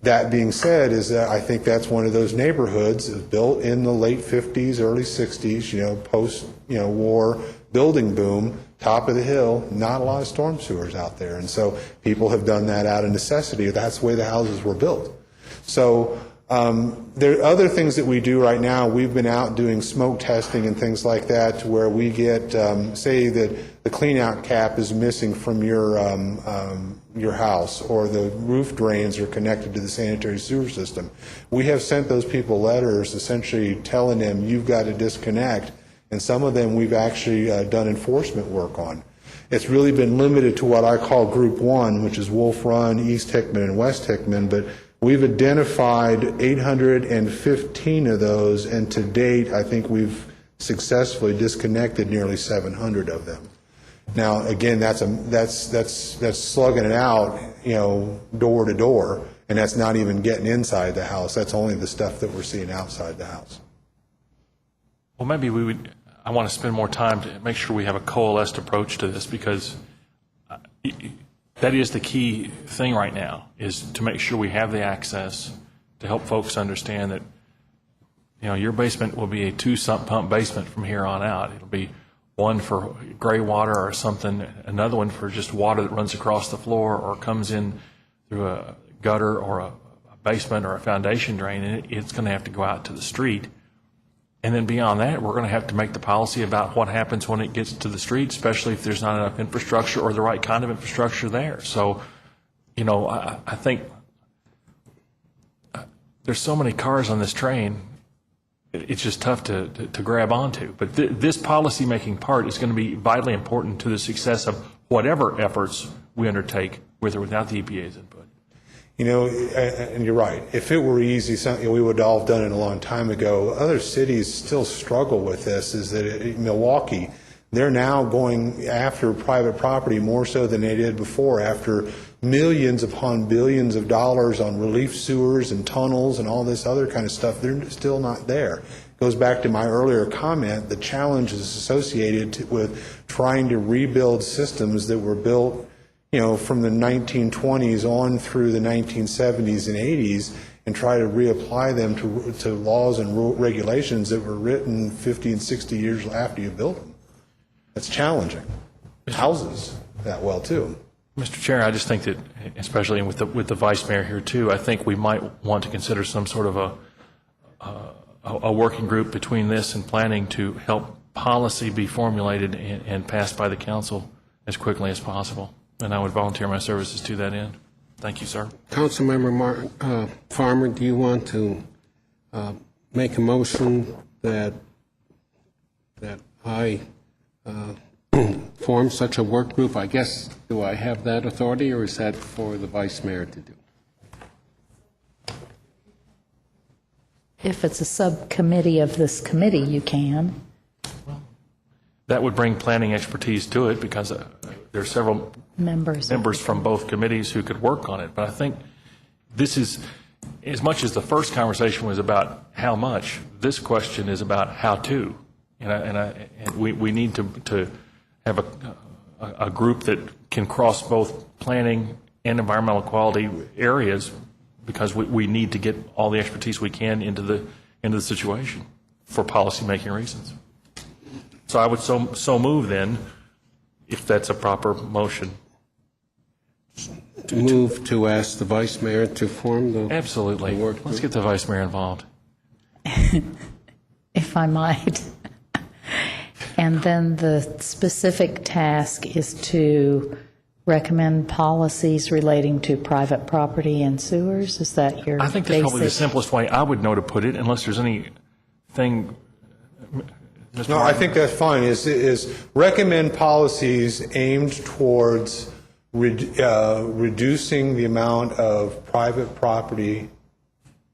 That being said, I think that's one of those neighborhoods built in the late 50s, early 60s, post, war building boom, top of the hill, not a lot of storm sewers out there. And so people have done that out of necessity. That's the way the houses were built. So there are other things that we do right now. We've been out doing smoke testing and things like that to where we get, say that the clean-out cap is missing from your house or the roof drains are connected to the sanitary sewer system. We have sent those people letters essentially telling them you've got to disconnect, and some of them we've actually done enforcement work on. It's really been limited to what I call Group 1, which is Wolf Run, East Hickman, and West Hickman, but we've identified 815 of those, and to date, I think we've successfully disconnected nearly 700 of them. Now, again, that's slugging it out, door to door, and that's not even getting inside the house. That's only the stuff that we're seeing outside the house. Well, maybe I want to spend more time to make sure we have a coalesced approach to this, because that is the key thing right now, is to make sure we have the access to help folks understand that, your basement will be a 2-sump pump basement from here on out. It'll be one for gray water or something, another one for just water that runs across the floor or comes in through a gutter or a basement or a foundation drain, and it's going to have to go out to the street. And then beyond that, we're going to have to make the policy about what happens when it gets to the street, especially if there's not enough infrastructure or the right kind of infrastructure there. So, I think there's so many cars on this train, it's just tough to grab onto. But this policy-making part is going to be vitally important to the success of whatever efforts we undertake, with or without the EPA's input. And you're right. If it were easy, we would all have done it a long time ago. Other cities still struggle with this. Milwaukee, they're now going after private property more so than they did before, after millions upon billions of dollars on relief sewers and tunnels and all this other kind of stuff. They're still not there. It goes back to my earlier comment, the challenges associated with trying to rebuild systems that were built from the 1920s on through the 1970s and 80s, and try to reapply them to laws and regulations that were written 50 and 60 years after you built them. That's challenging. Houses that well, too. Mr. Chair, I just think that, especially with the vice mayor here too, I think we might want to consider some sort of a working group between this and planning to help policy be formulated and passed by the council as quickly as possible. And I would volunteer my services to that end. Thank you, sir. Councilmember Farmer, do you want to make a motion that I form such a work group? I guess, do I have that authority, or is that for the vice mayor to do? If it's a subcommittee of this committee, you can. That would bring planning expertise to it, because there are several members from both committees who could work on it. But I think this is, as much as the first conversation was about how much, this question is about how to. And we need to have a group that can cross both planning and environmental quality areas, because we need to get all the expertise we can into the situation for policymaking reasons. So I would so move then, if that's a proper motion. Move to ask the vice mayor to form the Absolutely. The work group. Let's get the vice mayor involved. If I might. And then the specific task is to recommend policies relating to private property and sewers? Is that your I think that's probably the basic- simplest way I would know to put it, unless there's anything. No, I think that's fine, is recommend policies aimed towards reducing the amount of private property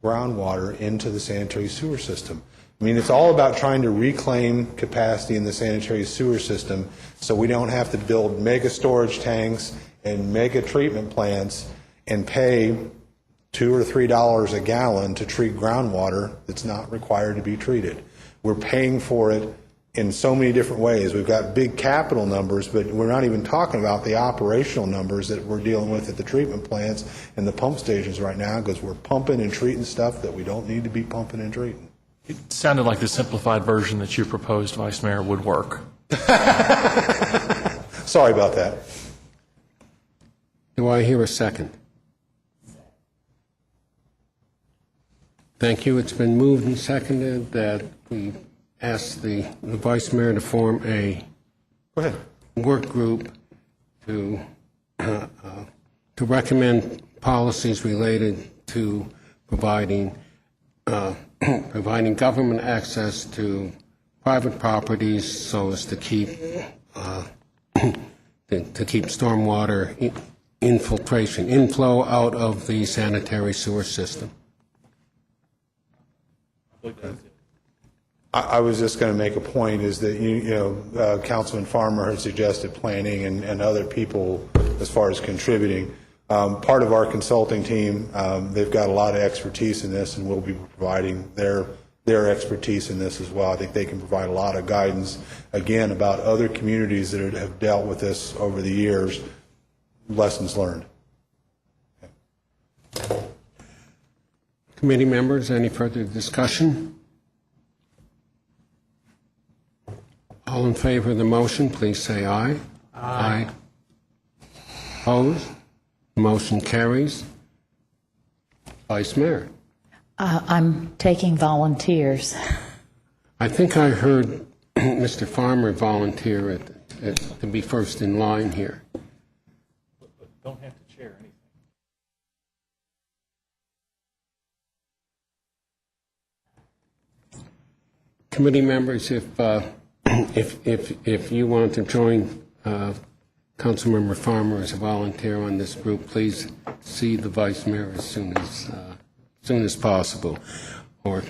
groundwater into the sanitary sewer system. I mean, it's all about trying to reclaim capacity in the sanitary sewer system so we don't have to build mega storage tanks and mega treatment plants and pay $2 or $3 a gallon to treat groundwater that's not required to be treated. We're paying for it in so many different ways. We've got big capital numbers, but we're not even talking about the operational numbers that we're dealing with at the treatment plants and the pump stations right now, because we're pumping and treating stuff that we don't need to be pumping and treating. It sounded like the simplified version that you proposed, Vice Mayor, would work. Sorry about that. Do I hear a second? Thank you. It's been moved and seconded that we ask the Vice Mayor to form a Go ahead. work group to recommend policies related to providing government access to private properties so as to keep stormwater inflow out of the sanitary sewer system. I was just going to make a point is that, Councilman Farmer had suggested planning and other people as far as contributing. Part of our consulting team, they've got a lot of expertise in this, and we'll be providing their expertise in this as well. I think they can provide a lot of guidance, again, about other communities that have dealt with this over the years, lessons learned. Okay. Committee members, any further discussion? All in favor of the motion, please say aye. Aye. Opposed? Motion carries. Vice Mayor. I'm taking volunteers. I think I heard Mr. Farmer volunteer to be first in line here. Don't have to chair anything. Committee members, if you want to join Councilmember Farmer as a volunteer on this group, please see the Vice Mayor as soon as possible, or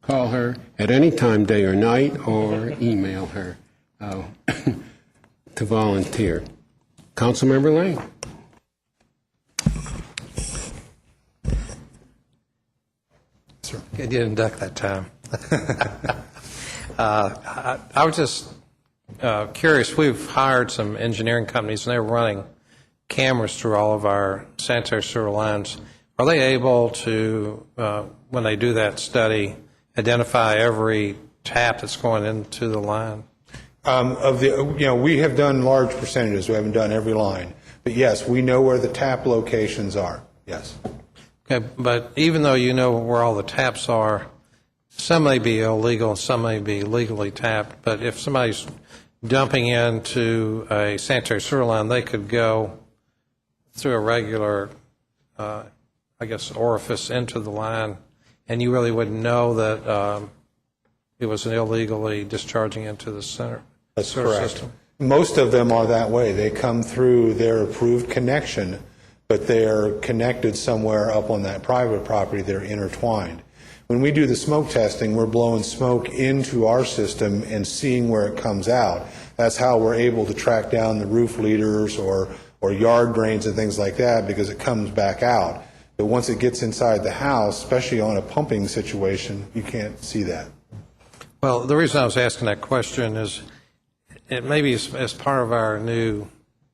call her at any time, day or night, or email her to volunteer. Councilmember Lane. Sir. You didn't duck that time. I was just curious. We've hired some engineering companies, and they're running cameras through all of our sanitary sewer lines. Are they able to, when they do that study, identify every tap that's going into the line? We have done large percentages. We haven't done every line, but yes, we know where the tap locations are. Yes. Okay, but even though you know where all the taps are, some may be illegal and some may be legally tapped, but if somebody's dumping into a sanitary sewer line, they could go through a regular, orifice into the line, and you really wouldn't know that it was an illegally discharging into the sewer system. Most of them are that way. They come through their approved connection, but they're connected somewhere up on that private property. They're intertwined. When we do the smoke testing, we're blowing smoke into our system and seeing where it comes out. That's how we're able to track down the roof leaders or yard drains and things like that, because it comes back out. But once it gets inside the house, especially on a pumping situation, you can't see that. Well, the reason I was asking that question is it maybe as part of our new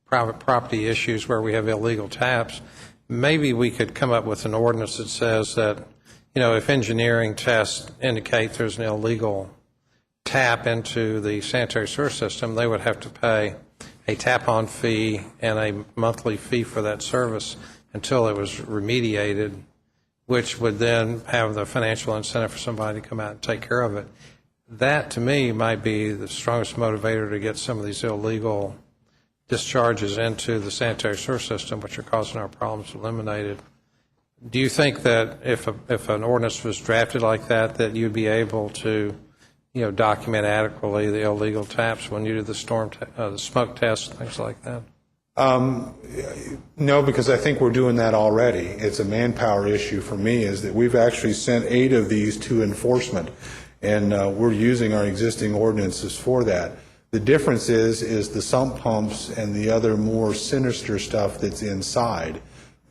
private property issues where we have illegal taps, maybe we could come up with an ordinance that says that, if engineering tests indicate there's an illegal tap into the sanitary sewer system, they would have to pay a tap-on fee and a monthly fee for that service until it was remediated, which would then have the financial incentive for somebody to come out and take care of it. That, to me, might be the strongest motivator to get some of these illegal discharges into the sanitary sewer system, which are causing our problems, eliminated. Do you think that if an ordinance was drafted like that, that you'd be able to, document adequately the illegal taps when you do the smoke tests, things like that? No, because I think we're doing that already. It's a manpower issue for me, is that we've actually sent 8 of these to enforcement, and we're using our existing ordinances for that. The difference is the sump pumps and the other more sinister stuff that's inside.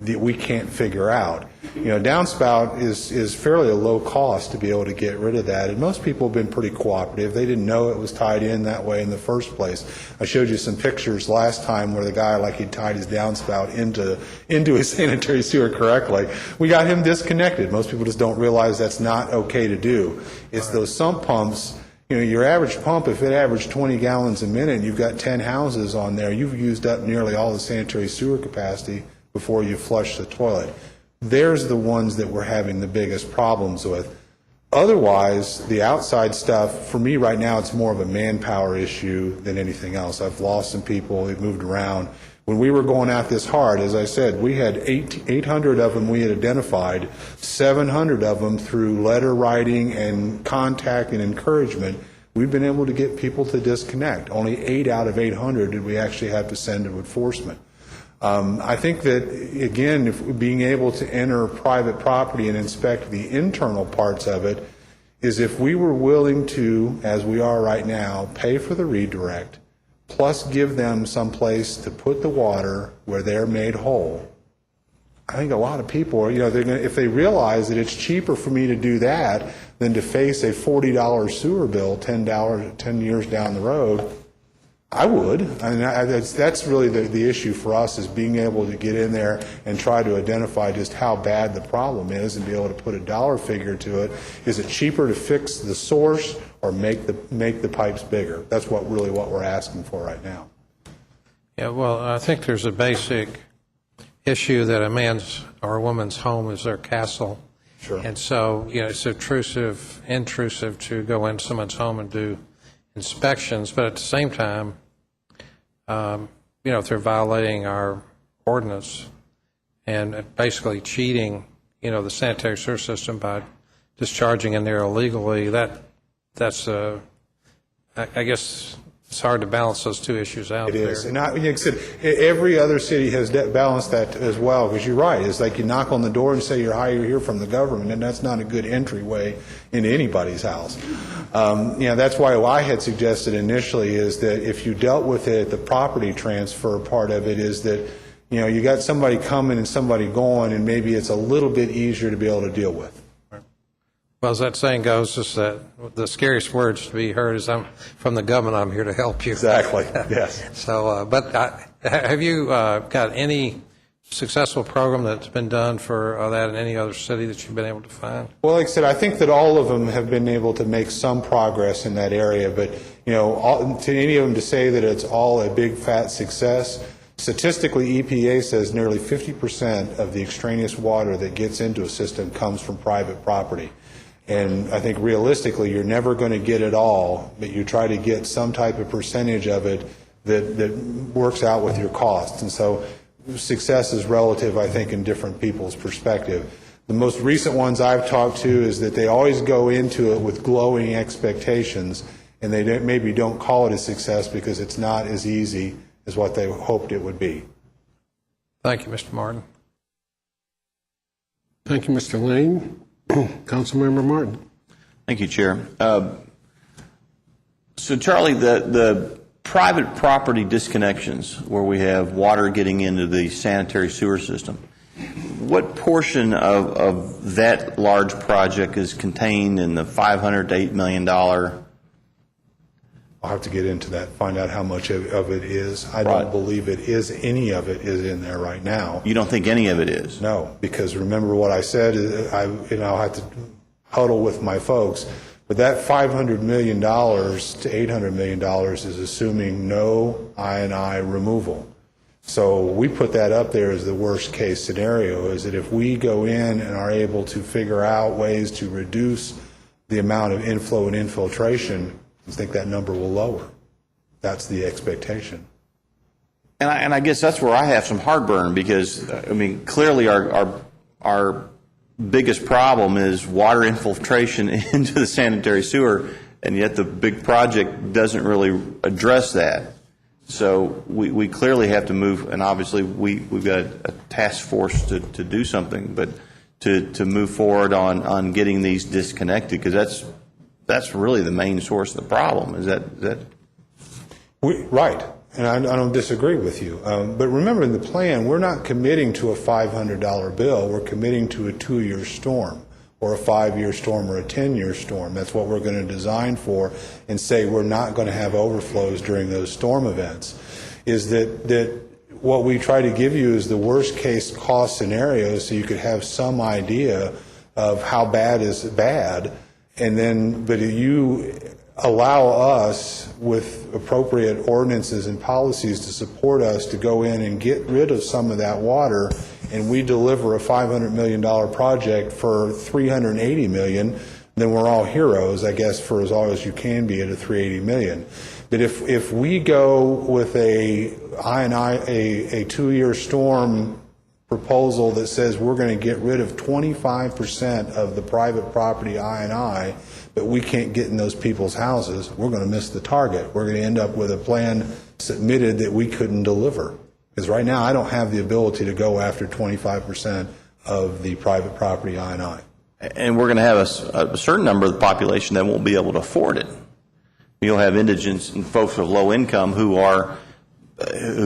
that we can't figure out. Downspout is fairly a low cost to be able to get rid of that, and most people have been pretty cooperative. They didn't know it was tied in that way in the first place. I showed you some pictures last time where the guy, like, he tied his downspout into his sanitary sewer correctly. We got him disconnected. Most people just don't realize that's not okay to do. It's those sump pumps. Your average pump, if it averaged 20 gallons a minute and you've got 10 houses on there, you've used up nearly all the sanitary sewer capacity before you flush the toilet. There's the ones that we're having the biggest problems with. Otherwise, the outside stuff, for me right now, it's more of a manpower issue than anything else. I've lost some people. They've moved around. When we were going at this hard, as I said, we had 800 of them we had identified, 700 of them through letter writing and contact and encouragement. We've been able to get people to disconnect. Only 8 out of 800 did we actually have to send to enforcement. I think that, again, if being able to enter private property and inspect the internal parts of it is if we were willing to, as we are right now, pay for the redirect, plus give them some place to put the water where they're made whole. I think a lot of people, if they realize that it's cheaper for me to do that than to face a $40 sewer bill 10 years down the road, I would. That's really the issue for us, is being able to get in there and try to identify just how bad the problem is and be able to put a dollar figure to it. Is it cheaper to fix the source or make the pipes bigger? That's what we're asking for right now. Yeah, well, I think there's a basic issue that a man's or a woman's home is their castle. Sure. And so, it's intrusive to go into someone's home and do inspections, but at the same time, if they're violating our ordinance and basically cheating, the sanitary sewer system by discharging in there illegally, that's I guess it's hard to balance those two issues out. It is. And like I said, every other city has balanced that as well, because you're right. It's like you knock on the door and say you're here from the government, and that's not a good entryway into anybody's house. That's why I had suggested initially is that if you dealt with it, the property transfer part of it is that, you got somebody coming and somebody going, and maybe it's a little bit easier to be able to deal with. Well, as that saying goes, just that the scariest words to be heard is, "I'm from the government. I'm here to help you." Exactly. Yes. So, but have you got any successful program that's been done for that in any other city that you've been able to find? Well, like I said, I think that all of them have been able to make some progress in that area, but to any of them to say that it's all a big fat success. Statistically, EPA says nearly 50% of the extraneous water that gets into a system comes from private property. And I think realistically, you're never going to get it all, but you try to get some type of percentage of it that works out with your costs. And so success is relative, I think, in different people's perspective. The most recent ones I've talked to is that they always go into it with glowing expectations, and they maybe don't call it a success because it's not as easy as what they hoped it would be. Thank you, Mr. Martin. Thank you, Mr. Lane. Councilmember Martin. Thank you, Chair. So, Charlie, the private property disconnections where we have water getting into the sanitary sewer system, what portion of that large project is contained in the $500 to $8 million? I'll have to get into that, find out how much of it is. I don't believe any of it is in there right now. You don't think any of it is? No, because remember what I said, I'll have to huddle with my folks, but that $500 million to $800 million is assuming no I&I removal. So we put that up there as the worst case scenario, is that if we go in and are able to figure out ways to reduce the amount of inflow and infiltration, I think that number will lower. That's the expectation. And I guess that's where I have some heartburn, because, clearly our biggest problem is water infiltration into the sanitary sewer, and yet the big project doesn't really address that. So we clearly have to move, and obviously we've got a task force to do something, but to move forward on getting these disconnected, because that's really the main source of the problem. Is that? Right. and I don't disagree with you. But remember, in the plan, we're not committing to a $500 bill. We're committing to a 2-year storm, or a 5-year storm, or a 10-year storm. That's what we're going to design for, and say we're not going to have overflows during those storm events. Is that what we try to give you is the worst case cost scenario, so you could have some idea of how bad is bad, and then, but you allow us with appropriate ordinances and policies to support us to go in and get rid of some of that water, and we deliver a $500 million project for $380 million, then we're all heroes, I guess, for as long as you can be at a $380 million. But if we go with a 2-year storm proposal that says we're going to get rid of 25% of the private property I&I, but we can't get in those people's houses, we're going to miss the target. We're going to end up with a plan submitted that we couldn't deliver. Because right now I don't have the ability to go after 25% of the private property I&I. And we're going to have a certain number of the population that won't be able to afford it. You'll have indigents and folks with low income who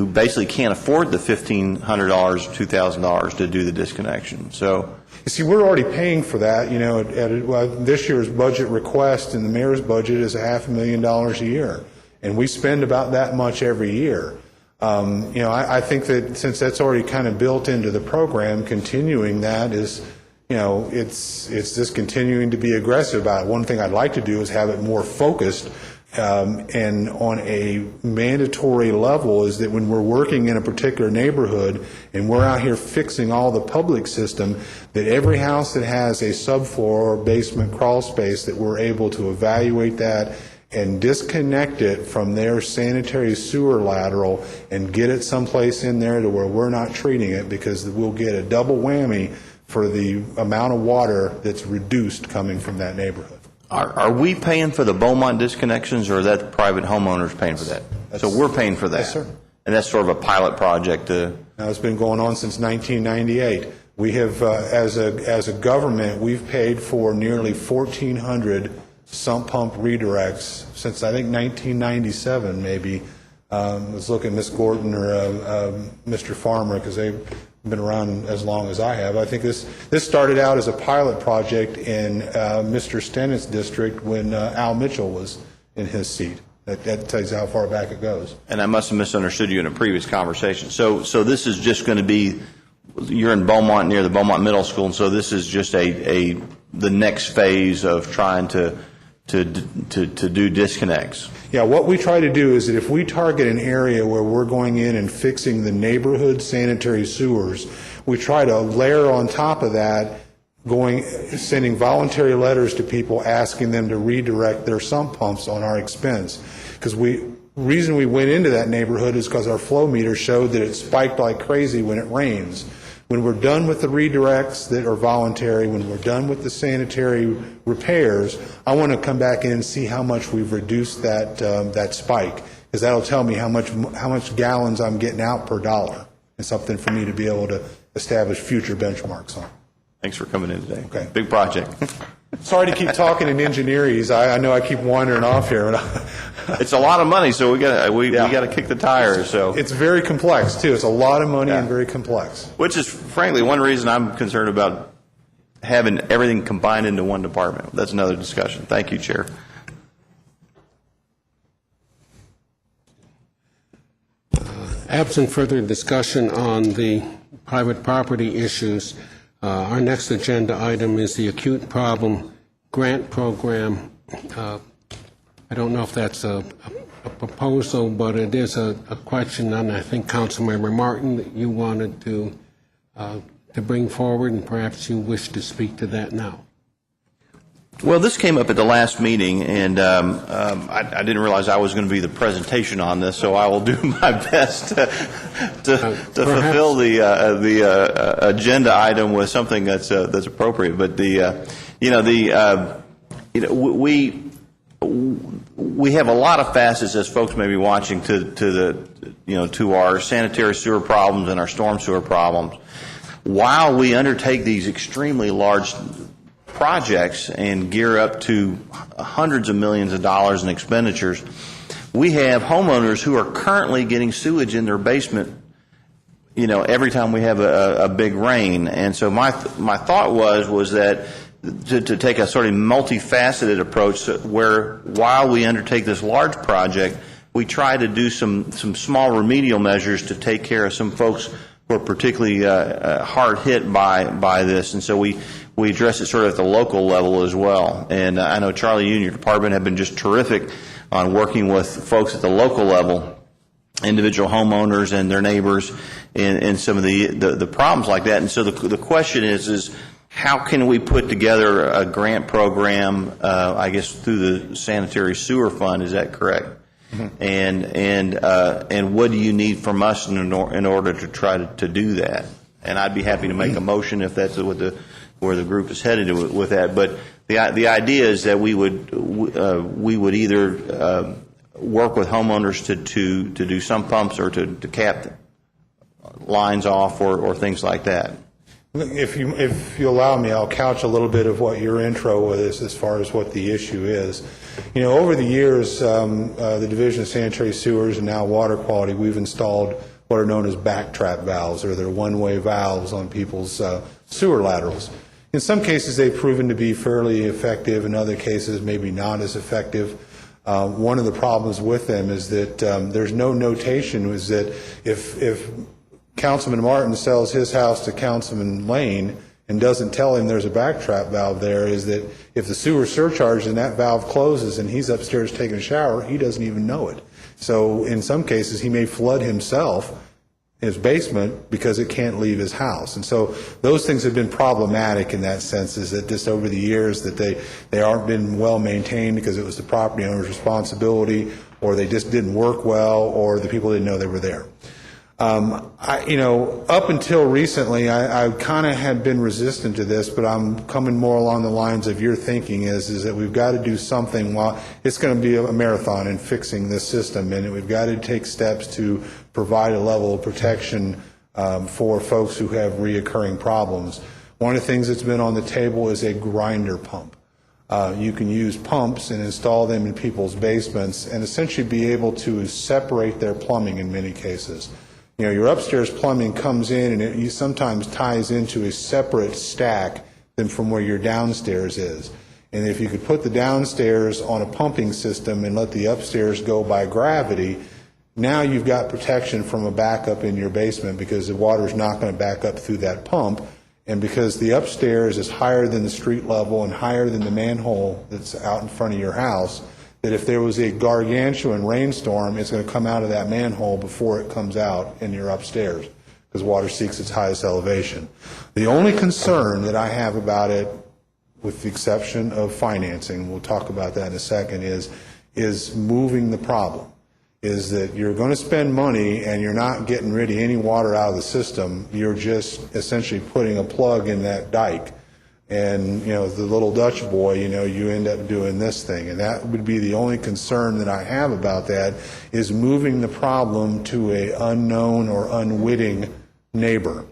basically can't afford the $1,500, $2,000 to do the disconnection. So, you see, we're already paying for that. You know, this year's budget request in the mayor's budget is $500,000 a year, and we spend about that much every year. You know, I think that since that's already kind of built into the program, continuing that is, you know, it's just continuing to be aggressive about it. One thing I'd like to do is have it more focused. And on a mandatory level is that when we're working in a particular neighborhood and we're out here fixing all the public system, that every house that has a subfloor or basement crawl space, that we're able to evaluate that and disconnect it from their sanitary sewer lateral and get it someplace in there to where we're not treating it, because we'll get a double whammy for the amount of water that's reduced coming from that neighborhood. Are we paying for the Beaumont disconnections, or is that the private homeowners paying for that? So we're paying for that. Yes, sir. And that's sort of a pilot project. Now, it's been going on since 1998. We have, as a government, we've paid for nearly 1,400 sump pump redirects since, I think, 1997, maybe. Let's look at Ms. Gordon or Mr. Farmer, because they've been around as long as I have. I think this started out as a pilot project in Mr. Stennett's district when Al Mitchell was in his seat. That tells you how far back it goes. And I must have misunderstood you in a previous conversation. So this is just going to be, you're in Beaumont near the Beaumont Middle School, and so this is just the next phase of trying to do disconnects. Yeah, what we try to do is that if we target an area where we're going in and fixing the neighborhood sanitary sewers, we try to layer on top of that sending voluntary letters to people asking them to redirect their sump pumps on our expense. Because reason we went into that neighborhood is because our flow meter showed that it spiked like crazy when it rains. When we're done with the redirects that are voluntary, when we're done with the sanitary repairs, I want to come back in and see how much we've reduced that spike, because that'll tell me how much gallons I'm getting out per dollar. It's something for me to be able to establish future benchmarks on. Thanks for coming in today. Okay. Big project. Sorry to keep talking in engineerese. I know I keep wandering off here. It's a lot of money, so we got to kick the tires. So it's very complex too. It's a lot of money and very complex. Which is, frankly, one reason I'm concerned about having everything combined into one department. That's another discussion. Thank you, Chair. Absent further discussion on the private property issues, our next agenda item is the acute problem grant program. I don't know if that's a proposal, but it is a question, and I think Councilmember Martin, that you wanted to bring forward, and perhaps you wish to speak to that now. Well, this came up at the last meeting, and I didn't realize I was going to be the presentation on this, so I will do my best to fulfill the agenda item with something that's appropriate. But we have a lot of facets, as folks may be watching, to our sanitary sewer problems and our storm sewer problems. While we undertake these extremely large projects and gear up to hundreds of millions of dollars in expenditures, we have homeowners who are currently getting sewage in their basement, every time we have a big rain. And so my thought was that to take a sort of multifaceted approach where while we undertake this large project, we try to do some small remedial measures to take care of some folks who are particularly hard hit by this. And so we address it sort of at the local level as well. And I know Charlie, you and your department have been just terrific on working with folks at the local level, individual homeowners and their neighbors, and some of the problems like that. And so the question is how can we put together a grant program, I guess through the sanitary sewer fund, is that correct? Mm-hmm. And what do you need from us in order to try to do that? And I'd be happy to make a motion if that's where the group is headed with that. But the idea is that we would either work with homeowners to do some pumps or to cap lines off or things like that. If you allow me, I'll couch a little bit of what your intro was as far as what the issue is. Over the years, the Division of Sanitary Sewers and now Water Quality, we've installed what are known as backtrap valves, or they're one-way valves on people's sewer laterals. In some cases, they've proven to be fairly effective. In other cases, maybe not as effective. One of the problems with them is that there's no notation, is that if Councilman Martin sells his house to Councilman Lane and doesn't tell him there's a backtrap valve there, is that if the sewer surcharges and that valve closes and he's upstairs taking a shower, he doesn't even know it. So in some cases, he may flood himself, his basement, because it can't leave his house. And so those things have been problematic in that sense, is that just over the years that they aren't been well maintained because it was the property owner's responsibility, or they just didn't work well, or the people didn't know they were there. Up until recently, I kind of had been resistant to this, but I'm coming more along the lines of your thinking is that we've got to do something. While it's going to be a marathon in fixing this system, and we've got to take steps to provide a level of protection for folks who have reoccurring problems. One of the things that's been on the table is a grinder pump. You can use pumps and install them in people's basements and essentially be able to separate their plumbing in many cases. Your upstairs plumbing comes in and it sometimes ties into a separate stack than from where your downstairs is. And if you could put the downstairs on a pumping system and let the upstairs go by gravity, now you've got protection from a backup in your basement, because the water's not going to back up through that pump. And because the upstairs is higher than the street level and higher than the manhole that's out in front of your house, that if there was a gargantuan rainstorm, it's going to come out of that manhole before it comes out in your upstairs, because water seeks its highest elevation. The only concern that I have about it, with the exception of financing, we'll talk about that in a second, is moving the problem. Is that you're going to spend money and you're not getting rid of any water out of the system. You're just essentially putting a plug in that dike. And, the little Dutch boy, you end up doing this thing. And that would be the only concern that I have about that, is moving the problem to a unknown or unwitting neighbor.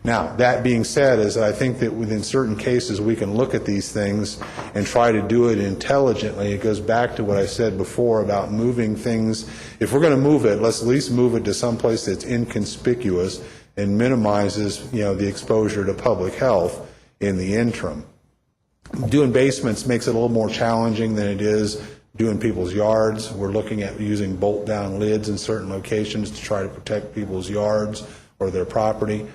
Now, that being said, is I think that within certain cases we can look at these things and try to do it intelligently. It goes back to what I said before about moving things. If we're going to move it, let's at least move it to someplace that's inconspicuous and minimizes, the exposure to public health in the interim. Doing basements makes it a little more challenging than it is doing people's yards. We're looking at using bolt-down lids in certain locations to try to protect people's yards or their property.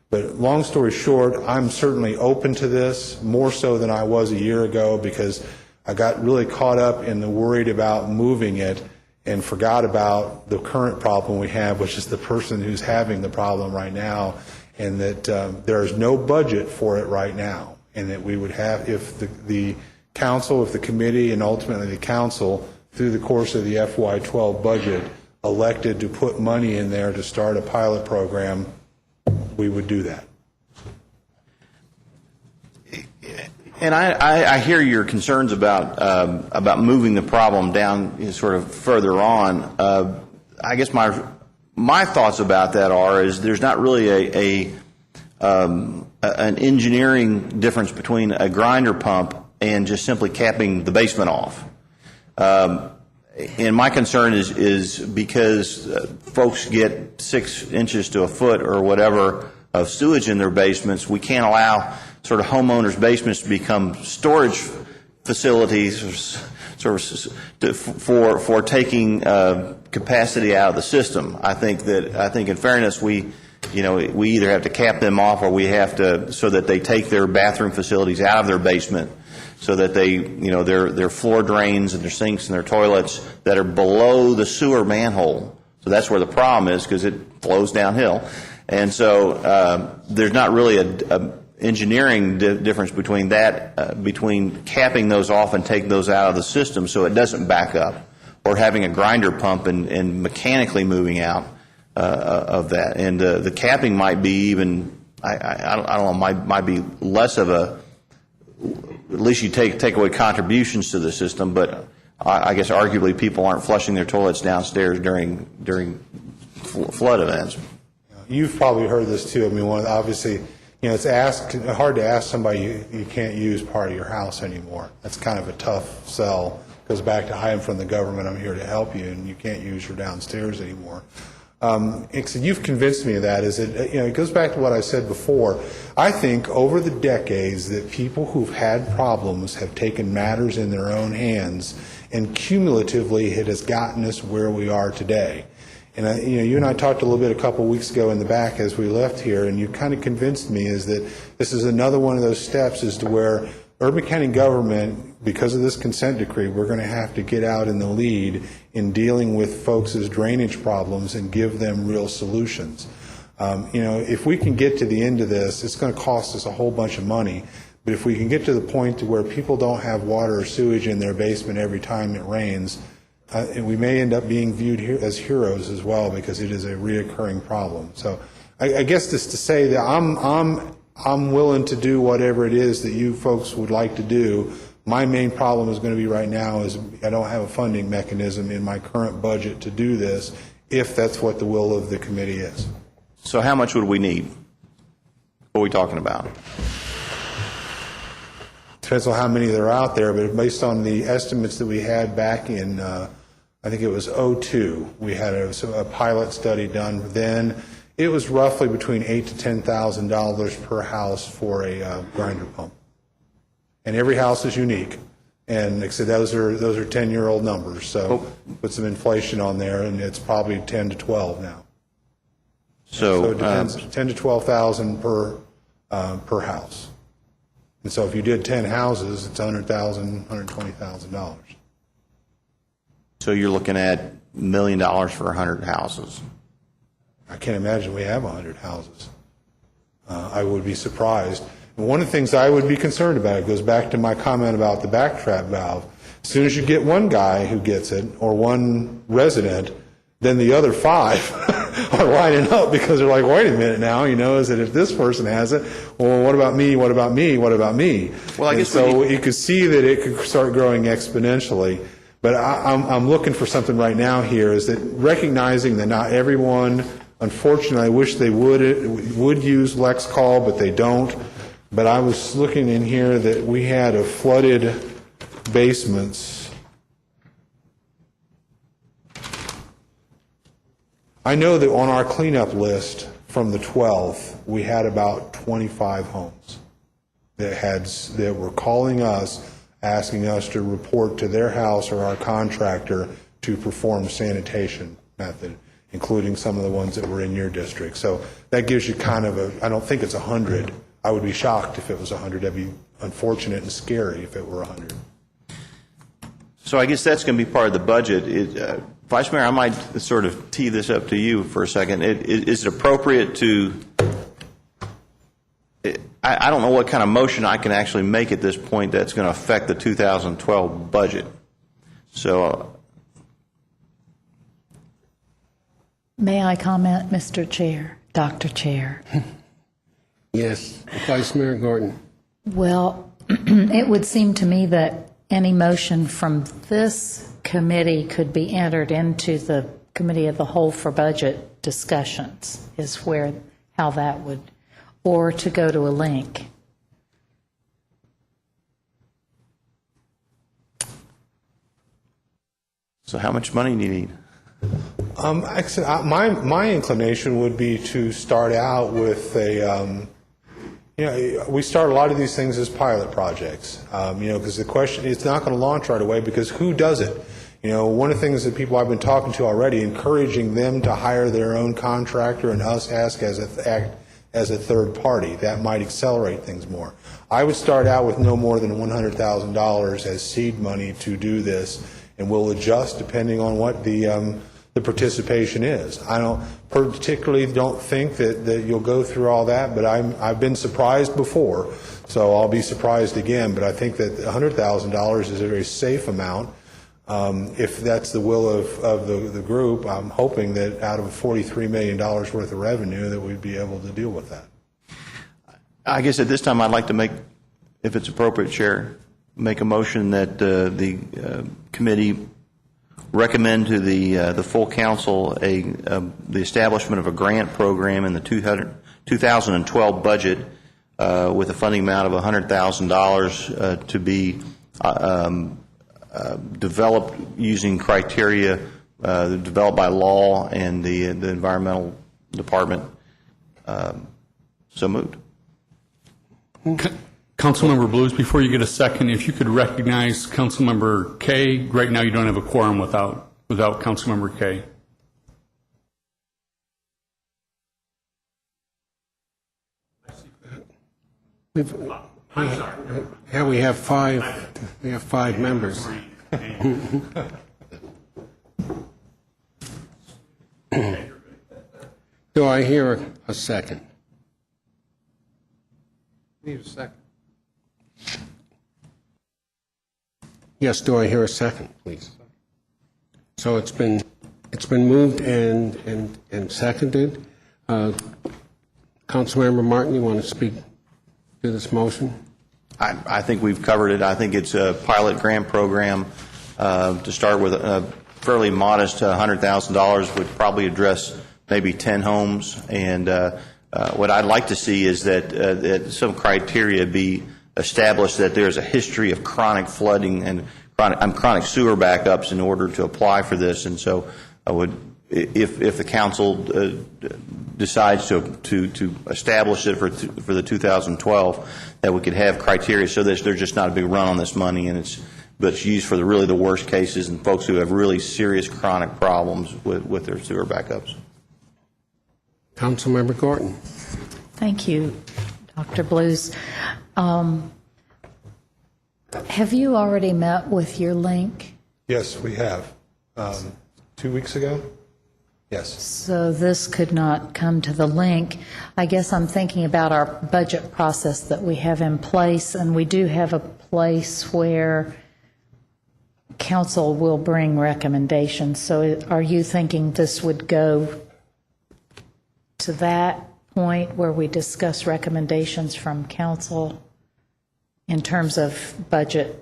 But long story short, I'm certainly open to this, more so than I was a year ago, because I got really caught up in the worried about moving it and forgot about the current problem we have, which is the person who's having the problem right now, and that there is no budget for it right now, and that we would have, if the council, if the committee, and ultimately the council, through the course of the FY12 budget, elected to put money in there to start a pilot program, we would do that. And I hear your concerns about moving the problem down sort of further on. I guess my thoughts about that is there's not really an engineering difference between a grinder pump and just simply capping the basement off. And my concern is because folks get 6 inches to a foot or whatever of sewage in their basements, we can't allow sort of homeowners' basements to become storage facilities for taking capacity out of the system. I think in fairness, we either have to cap them off or we have to, so that they take their bathroom facilities out of their basement, so that they, their floor drains and their sinks and their toilets that are below the sewer manhole. So that's where the problem is, because it flows downhill. And so there's not really a engineering difference between that, between capping those off and taking those out of the system so it doesn't back up, or having a grinder pump and mechanically moving out of that. And the capping might be even, I don't know, might be less of a, at least you take away contributions to the system, but I guess arguably people aren't flushing their toilets downstairs during flood events. You've probably heard this too. I mean, obviously, it's hard to ask somebody you can't use part of your house anymore. That's kind of a tough sell. Goes back to I am from the government, I'm here to help you, and you can't use your downstairs anymore. You've convinced me of that. It goes back to what I said before. I think over the decades that people who've had problems have taken matters in their own hands, and cumulatively it has gotten us where we are today. And you and I talked a little bit a couple of weeks ago in the back as we left here, and you kind of convinced me is that this is another one of those steps as to where urban county government, because of this consent decree, we're going to have to get out in the lead in dealing with folks' drainage problems and give them real solutions. If we can get to the end of this, it's going to cost us a whole bunch of money. But if we can get to the point to where people don't have water or sewage in their basement every time it rains, and we may end up being viewed as heroes as well, because it is a reoccurring problem. So I guess just to say that I'm willing to do whatever it is that you folks would like to do. My main problem is going to be right now is I don't have a funding mechanism in my current budget to do this, if that's what the will of the committee is. So how much would we need? What are we talking about? Depends on how many that are out there, but based on the estimates that we had back in, I think it was 2002, we had a pilot study done then. It was roughly between $8,000 to $10,000 per house for a grinder pump. And every house is unique. And like I said, those are 10-year-old numbers. So put some inflation on there, and it's probably 10 to 12 now. So it depends, 10 to 12,000 per house. And so if you did 10 houses, it's $100,000, $120,000. So you're looking at $1 million for 100 houses. I can't imagine we have 100 houses. I would be surprised. And one of the things I would be concerned about, it goes back to my comment about the backtrap valve. As soon as you get one guy who gets it, or one resident, then the other 5 are lining up, because they're like, wait a minute now, is that if this person has it, well, what about me, what about me, what about me? Well, I guess so you could see that it could start growing exponentially. But I'm looking for something right now here, is that recognizing that not everyone, unfortunately, I wish they would use Lex Call, but they don't. But I was looking in here that we had a flooded basements. I know that on our cleanup list from the 12th, we had about 25 homes that were calling us, asking us to report to their house or our contractor to perform sanitation method, including some of the ones that were in your district. So that gives you kind of I don't think it's 100. I would be shocked if it was 100. That'd be unfortunate and scary if it were 100. So I guess that's going to be part of the budget. Vice Mayor, I might sort of tee this up to you for a second. Is it appropriate to, I don't know what kind of motion I can actually make at this point that's going to affect the 2012 budget. So. May I comment, Mr. Chair, Dr. Chair? Yes, Vice Mayor Gordon. Well, it would seem to me that any motion from this committee could be entered into the Committee of the Whole for budget discussions, is how that would, or to go to a link. So how much money do you need? Actually, my inclination would be to start out with we start a lot of these things as pilot projects, because the question, it's not going to launch right away, because who does it? One of the things that people I've been talking to already, encouraging them to hire their own contractor and us act as a third party. That might accelerate things more. I would start out with no more than $100,000 as seed money to do this, and we'll adjust depending on what the participation is. I don't particularly think that you'll go through all that, but I've been surprised before, so I'll be surprised again. But I think that $100,000 is a very safe amount. If that's the will of the group, I'm hoping that out of $43 million worth of revenue that we'd be able to deal with that. I guess at this time I'd like to make, if it's appropriate, Chair, make a motion that the committee recommend to the full council the establishment of a grant program in the 2012 budget with a funding amount of $100,000 to be developed using criteria developed by law and the environmental department. So moved. Councilmember Blues, before you get a second, if you could recognize Councilmember Kay. Right now, you don't have a quorum without Councilmember Kay. We have five members. Do I hear a second? Need a second. Yes, do I hear a second, please? So it's been moved and seconded. Councilmember Martin, you want to speak to this motion? I think we've covered it. I think it's a pilot grant program to start with. A fairly modest $100,000 would probably address maybe 10 homes. And what I'd like to see is that some criteria be established, that there's a history of chronic flooding and chronic sewer backups in order to apply for this. And so I would, if the council decides to establish it for the 2012, that we could have criteria so that there's just not a big run on this money, and but it's used for really the worst cases and folks who have really serious chronic problems with their sewer backups. Councilmember Gorton. Thank you, Dr. Blues. Have you already met with your link? Yes, we have. 2 weeks ago? Yes. So this could not come to the link. I guess I'm thinking about our budget process that we have in place, and we do have a place where council will bring recommendations. So are you thinking this would go to that point where we discuss recommendations from council in terms of budget?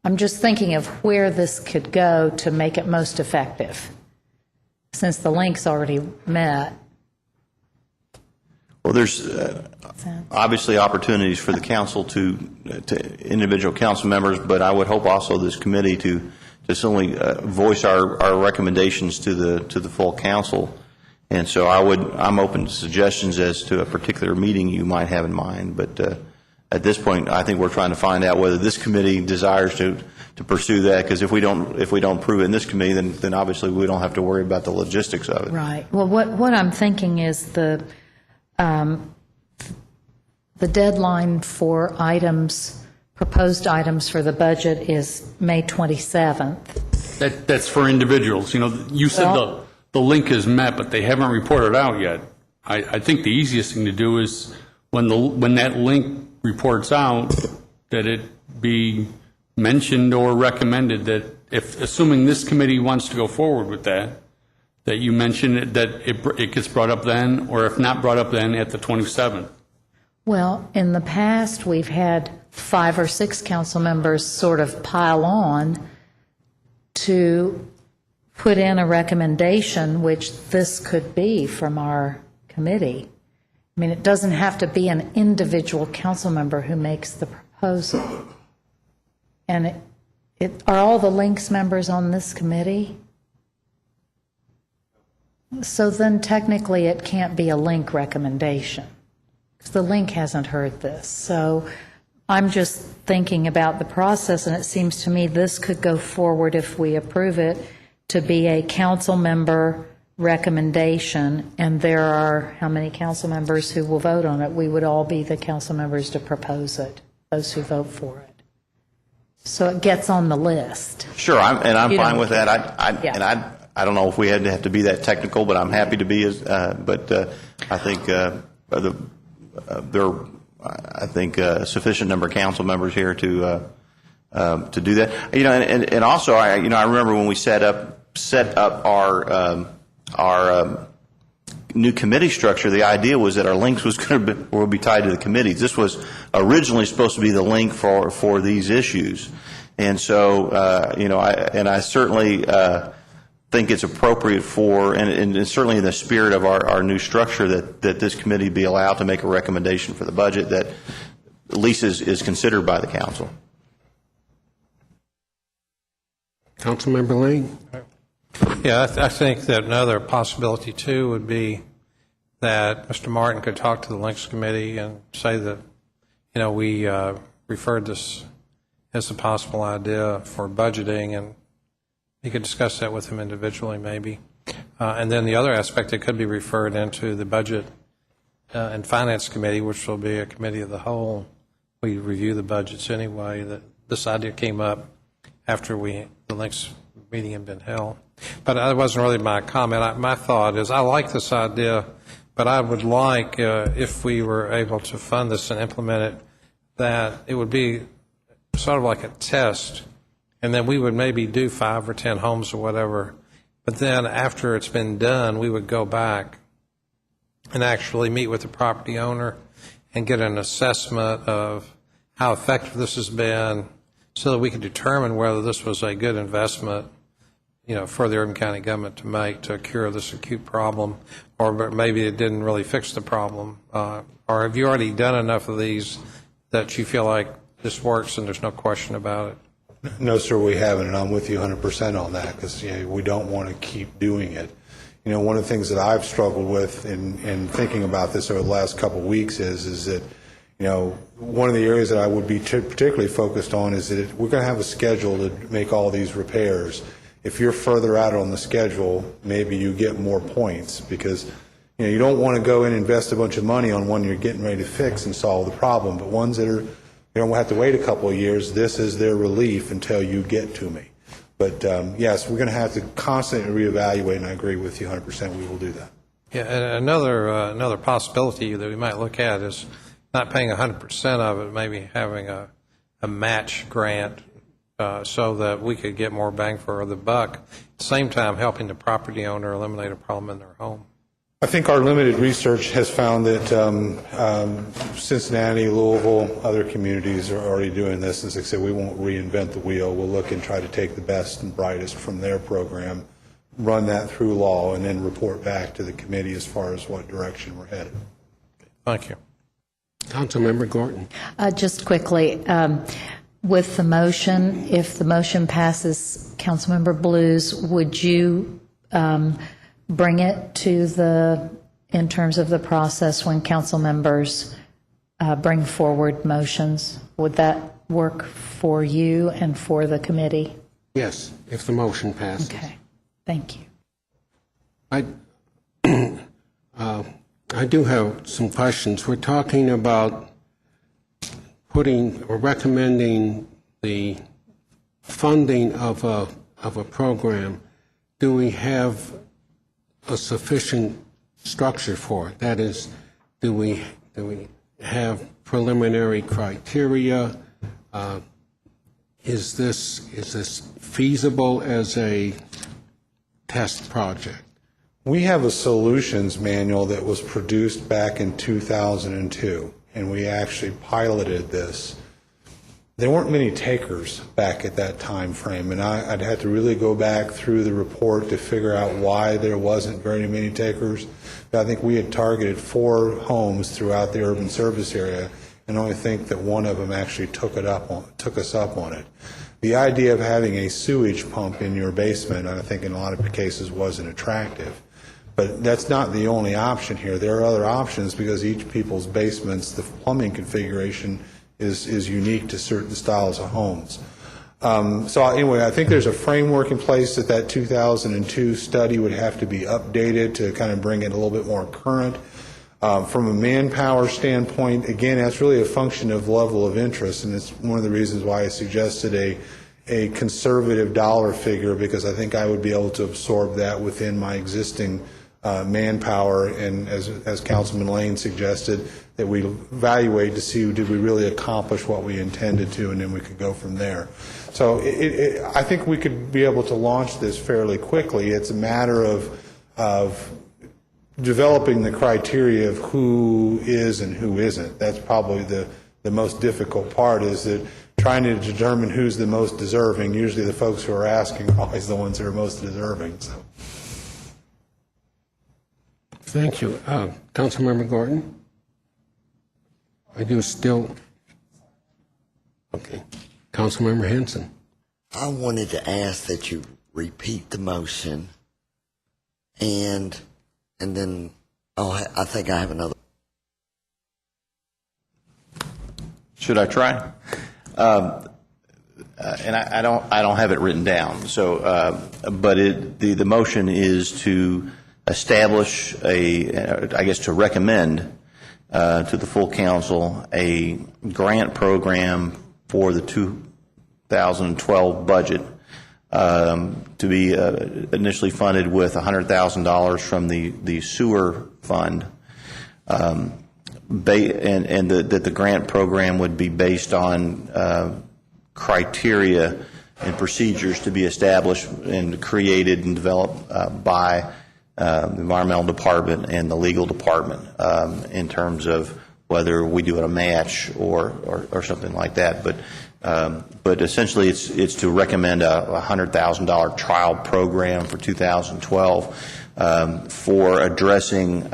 I'm just thinking of where this could go to make it most effective, since the link's already met. Well, there's obviously opportunities for the council to individual council members, but I would hope also this committee to certainly voice our recommendations to the full council. And so I'm open to suggestions as to a particular meeting you might have in mind. But at this point, I think we're trying to find out whether this committee desires to pursue that. Because if we don't prove it in this committee, then obviously we don't have to worry about the logistics of it. Right. Well, what I'm thinking is the deadline for proposed items for the budget is May 27th. That's for individuals. You said the link is met, but they haven't reported out yet. I think the easiest thing to do is when that link reports out, that it be mentioned or recommended that assuming this committee wants to go forward with that you mention it, that it gets brought up then, or if not brought up then, at the 27th. Well, in the past, we've had 5 or 6 council members sort of pile on to put in a recommendation, which this could be from our committee. I mean, it doesn't have to be an individual council member who makes the proposal. And Are all the Links members on this committee? So then technically it can't be a Link recommendation, because the Link hasn't heard this. So I'm just thinking about the process, and it seems to me this could go forward if we approve it to be a council member recommendation, and there are how many council members who will vote on it? We would all be the council members to propose it, those who vote for it. So it gets on the list. Sure, I'm You fine don't with that. Yeah. And I don't know if we had to have to be that technical, but I'm happy to be as. But I think there are sufficient number of council members here to do that. You know, and also I remember when we set up our new committee structure, the idea was that our links will be tied to the committees. This was originally supposed to be the link for these issues, and so I certainly think it's appropriate and certainly in the spirit of our new structure that this committee be allowed to make a recommendation for the budget that at least is considered by the council. Councilmember Lane? Yeah, I think that another possibility, too, would be that Mr. Martin could talk to the Links Committee and say that, we referred this as a possible idea for budgeting, and he could discuss that with him individually, maybe. And then the other aspect, it could be referred into the Budget and Finance Committee, which will be a committee of the whole. We review the budgets anyway. That this idea came up after the Links meeting had been held. But that wasn't really my comment. My thought is I like this idea, but I would like, if we were able to fund this and implement it, that it would be sort of like a test, and then we would maybe do 5 or 10 homes or whatever. But then after it's been done, we would go back and actually meet with the property owner and get an assessment of how effective this has been so that we could determine whether this was a good investment for the Urban County government to make to cure this acute problem, or maybe it didn't really fix the problem. Or have you already done enough of these that you feel like this works and there's no question about it? No, sir, we haven't, and I'm with you 100% on that, because we don't want to keep doing it. One of the things that I've struggled with in thinking about this over the last couple of weeks is that, one of the areas that I would be particularly focused on is that we're going to have a schedule to make all these repairs. If you're further out on the schedule, maybe you get more points, because you don't want to go and invest a bunch of money on one you're getting ready to fix and solve the problem, but ones that are you don't have to wait a couple of years. This is their relief until you get to me. But yes, we're going to have to constantly reevaluate, and I agree with you 100%. We will do that. Yeah, and another possibility that we might look at is not paying 100% of it, maybe having a match grant so that we could get more bang for the buck. At the same time, helping the property owner eliminate a problem in their home. I think our limited research has found that Cincinnati, Louisville, other communities are already doing this. As I said, we won't reinvent the wheel. We'll look and try to take the best and brightest from their program, run that through law, and then report back to the committee as far as what direction we're headed. Thank you. Councilmember Gorton. Just quickly, with the motion, if the motion passes, Councilmember Blues, would you bring it to in terms of the process when council members bring forward motions? Would that work for you and for the committee? Yes, if the motion passes. Okay, thank you. I do have some questions. We're talking about putting or recommending the funding of a program. Do we have a sufficient structure for it? That is, do we have preliminary criteria? Is this feasible as a test project? We have a solutions manual that was produced back in 2002, and we actually piloted this. There weren't many takers back at that time frame, and I'd have to really go back through the report to figure out why there wasn't very many takers. But I think we had targeted 4 homes throughout the urban service area, and I only think that one of them actually took us up on it. The idea of having a sewage pump in your basement, I think in a lot of cases, wasn't attractive. But that's not the only option here. There are other options because each people's basements, the plumbing configuration is unique to certain styles of homes. So anyway, I think there's a framework in place that 2002 study would have to be updated to kind of bring it a little bit more current. From a manpower standpoint, again, that's really a function of level of interest, and it's one of the reasons why I suggested a conservative dollar figure, because I think I would be able to absorb that within my existing manpower, and as Councilman Lane suggested, that we evaluate to see did we really accomplish what we intended to, and then we could go from there. So I think we could be able to launch this fairly quickly. It's a matter of developing the criteria of who is and who isn't. That's probably the most difficult part, is that trying to determine who's the most deserving. Usually the folks who are asking are always the ones that are most deserving. So. Thank you. Councilmember Gordon? Are you still? Okay. Councilmember Henson? I wanted to ask that you repeat the motion, and then I think I have another. Should I try? And I don't have it written down. So, but the motion is to establish to recommend to the full council a grant program for the 2012 budget to be initially funded with $100,000 from the sewer fund, and that the grant program would be based on criteria and procedures to be established and created and developed by the environmental department and the legal department in terms of whether we do it a match or something like that. But essentially it's to recommend a $100,000 trial program for 2012 for addressing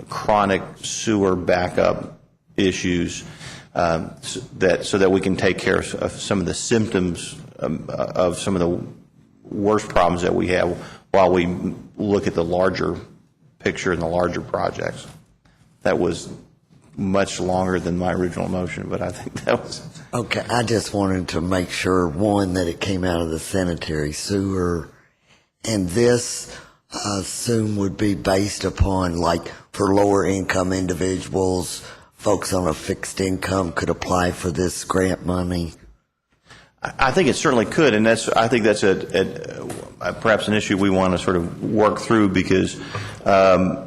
chronic sewer backup issues, so that we can take care of some of the symptoms of some of the worst problems that we have while we look at the larger picture and the larger projects. That was much longer than my original motion, but I think that was... Okay, I just wanted to make sure, one, that it came out of the sanitary sewer, and this, I assume, would be based upon, like, for lower income individuals, folks on a fixed income could apply for this grant money. I think it certainly could, and I think that's perhaps an issue we want to sort of work through, because I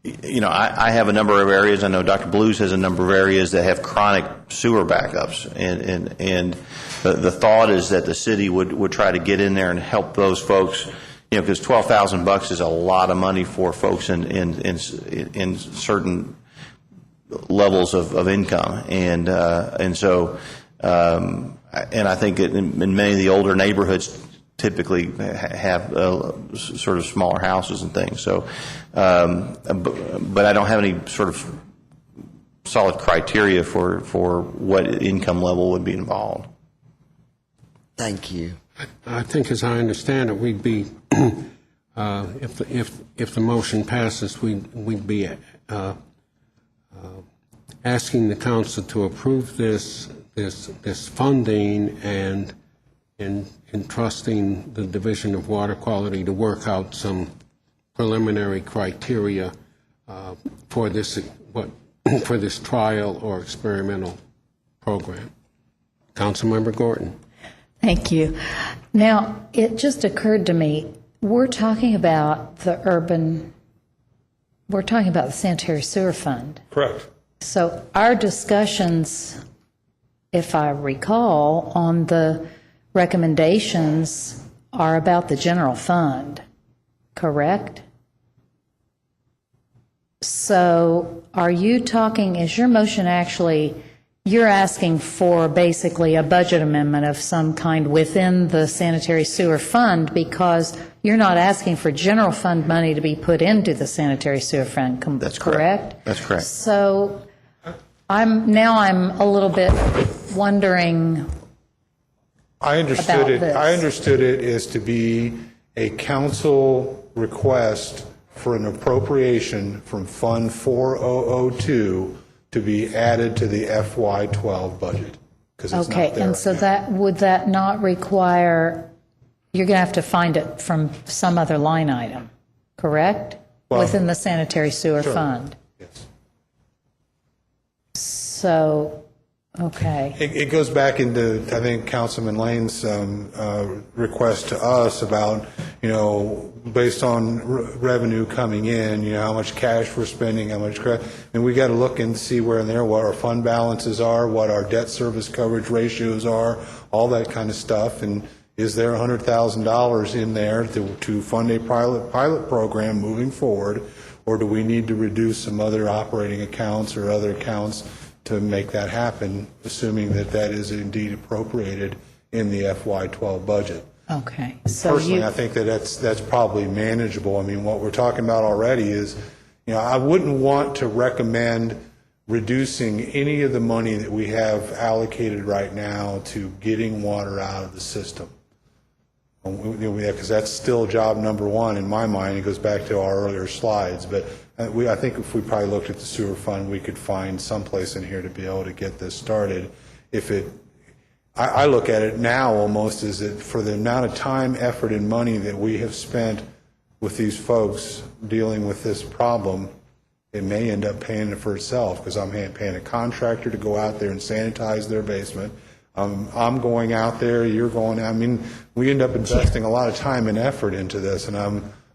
have a number of areas. I know Dr. Blues has a number of areas that have chronic sewer backups, and the thought is that the city would try to get in there and help those folks, because $12,000 is a lot of money for folks in certain levels of income, and so. And I think in many of the older neighborhoods typically have sort of smaller houses and things. So, but I don't have any sort of solid criteria for what income level would be involved. Thank you. I think, as I understand it, we'd be if the motion passes, we'd be asking the council to approve this funding and entrusting the Division of Water Quality to work out some preliminary criteria for this trial or experimental program. Councilmember Gordon. Thank you. Now, it just occurred to me, we're talking about the sanitary sewer fund. Correct. So our discussions, if I recall, on the recommendations are about the general fund, correct? So are you talking, is your motion actually, you're asking for basically a budget amendment of some kind within the sanitary sewer fund, because you're not asking for general fund money to be put into the sanitary sewer fund, That's correct? That's correct. So I'm a little bit wondering I understood about it. this. I understood it as to be a council request for an appropriation from Fund 4002 to be added to the FY12 budget, because it's Okay, not there. and so right now. that, would that not require, you're going to have to find it from some other line item, correct? Well, Within the sanitary sewer sure. fund. Yes. So, okay. It goes back into, I think, Councilman Lane's request to us about, based on revenue coming in, how much cash we're spending, how much, and we got to look and see where in there, what our fund balances are, what our debt service coverage ratios are, all that kind of stuff, and is there $100,000 in there to fund a pilot program moving forward, or do we need to reduce some other operating accounts or other accounts to make that happen, assuming that that is indeed appropriated in the FY12 budget? Okay. So Personally, you, I think that that's probably manageable. I mean, what we're talking about already is, I wouldn't want to recommend reducing any of the money that we have allocated right now to getting water out of the system. Because that's still job number one in my mind. It goes back to our earlier slides. But I think if we probably looked at the sewer fund, we could find some place in here to be able to get this started. I look at it now almost as that for the amount of time, effort, and money that we have spent with these folks dealing with this problem, it may end up paying for itself, because I'm paying a contractor to go out there and sanitize their basement. I'm going out there, you're going, we end up investing a lot of time and effort into this, and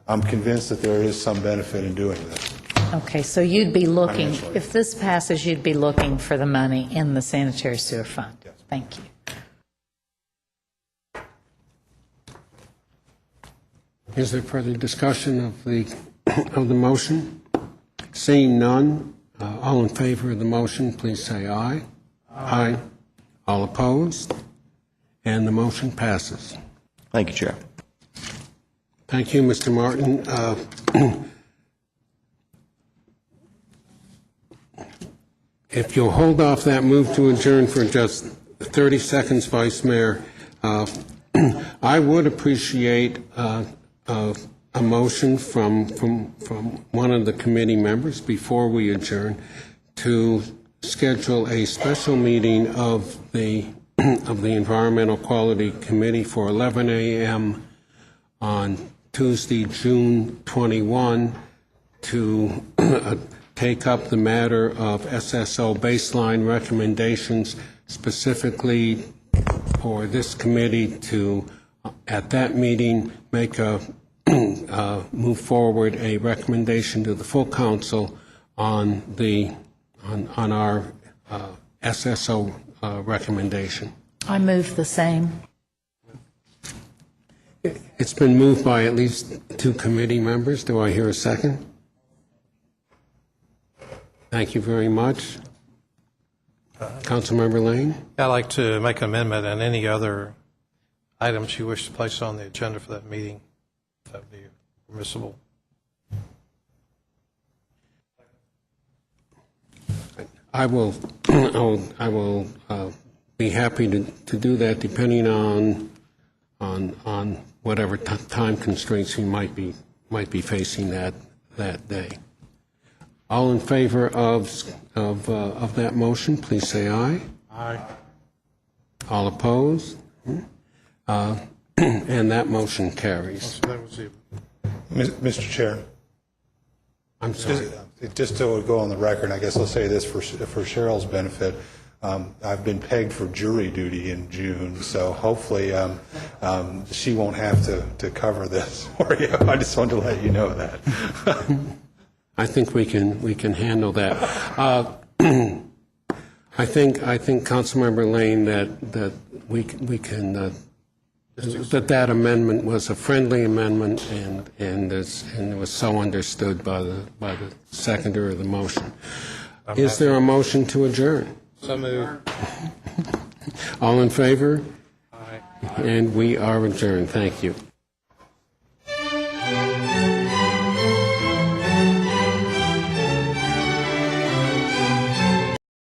I'm convinced that there is some benefit in doing this. okay, so you'd be looking, Financially. if this passes, you'd be looking for the money in the sanitary sewer fund. Yes. Thank you. Is there further discussion of the motion? Seeing none, all in favor of the motion, please say aye. Aye. All opposed? And the motion passes. Thank you, Chair. Thank you, Mr. Martin. If you'll hold off that move to adjourn for just 30 seconds, Vice Mayor, I would appreciate a motion from one of the committee members before we adjourn to schedule a special meeting of the Environmental Quality Committee for 11 a.m. on Tuesday, June 21, to take up the matter of SSO baseline recommendations, specifically for this committee to, at that meeting, make move forward a recommendation to the full council on our SSO recommendation. I move the same. It's been moved by at least 2 committee members. Do I hear a second? Thank you very much. Councilmember Lane? I'd like to make an amendment and any other items you wish to place on the agenda for that meeting, if that would be permissible. I will be happy to do that, depending on whatever time constraints you might be facing that day. All in favor of that motion, please say aye. Aye. All opposed? And that motion carries. So that was it. Mr. Chair. I'm sorry. Just to go on the record, I guess I'll say this for Cheryl's benefit. I've been pegged for jury duty in June, so hopefully she won't have to cover this for you. I just wanted to let you know that. I think we can handle that. I think Councilmember Lane that we can that amendment was a friendly amendment and it was so understood by the seconder of the motion. Is there a motion to adjourn? So moved. All in favor? Aye. And we are adjourned. Thank you.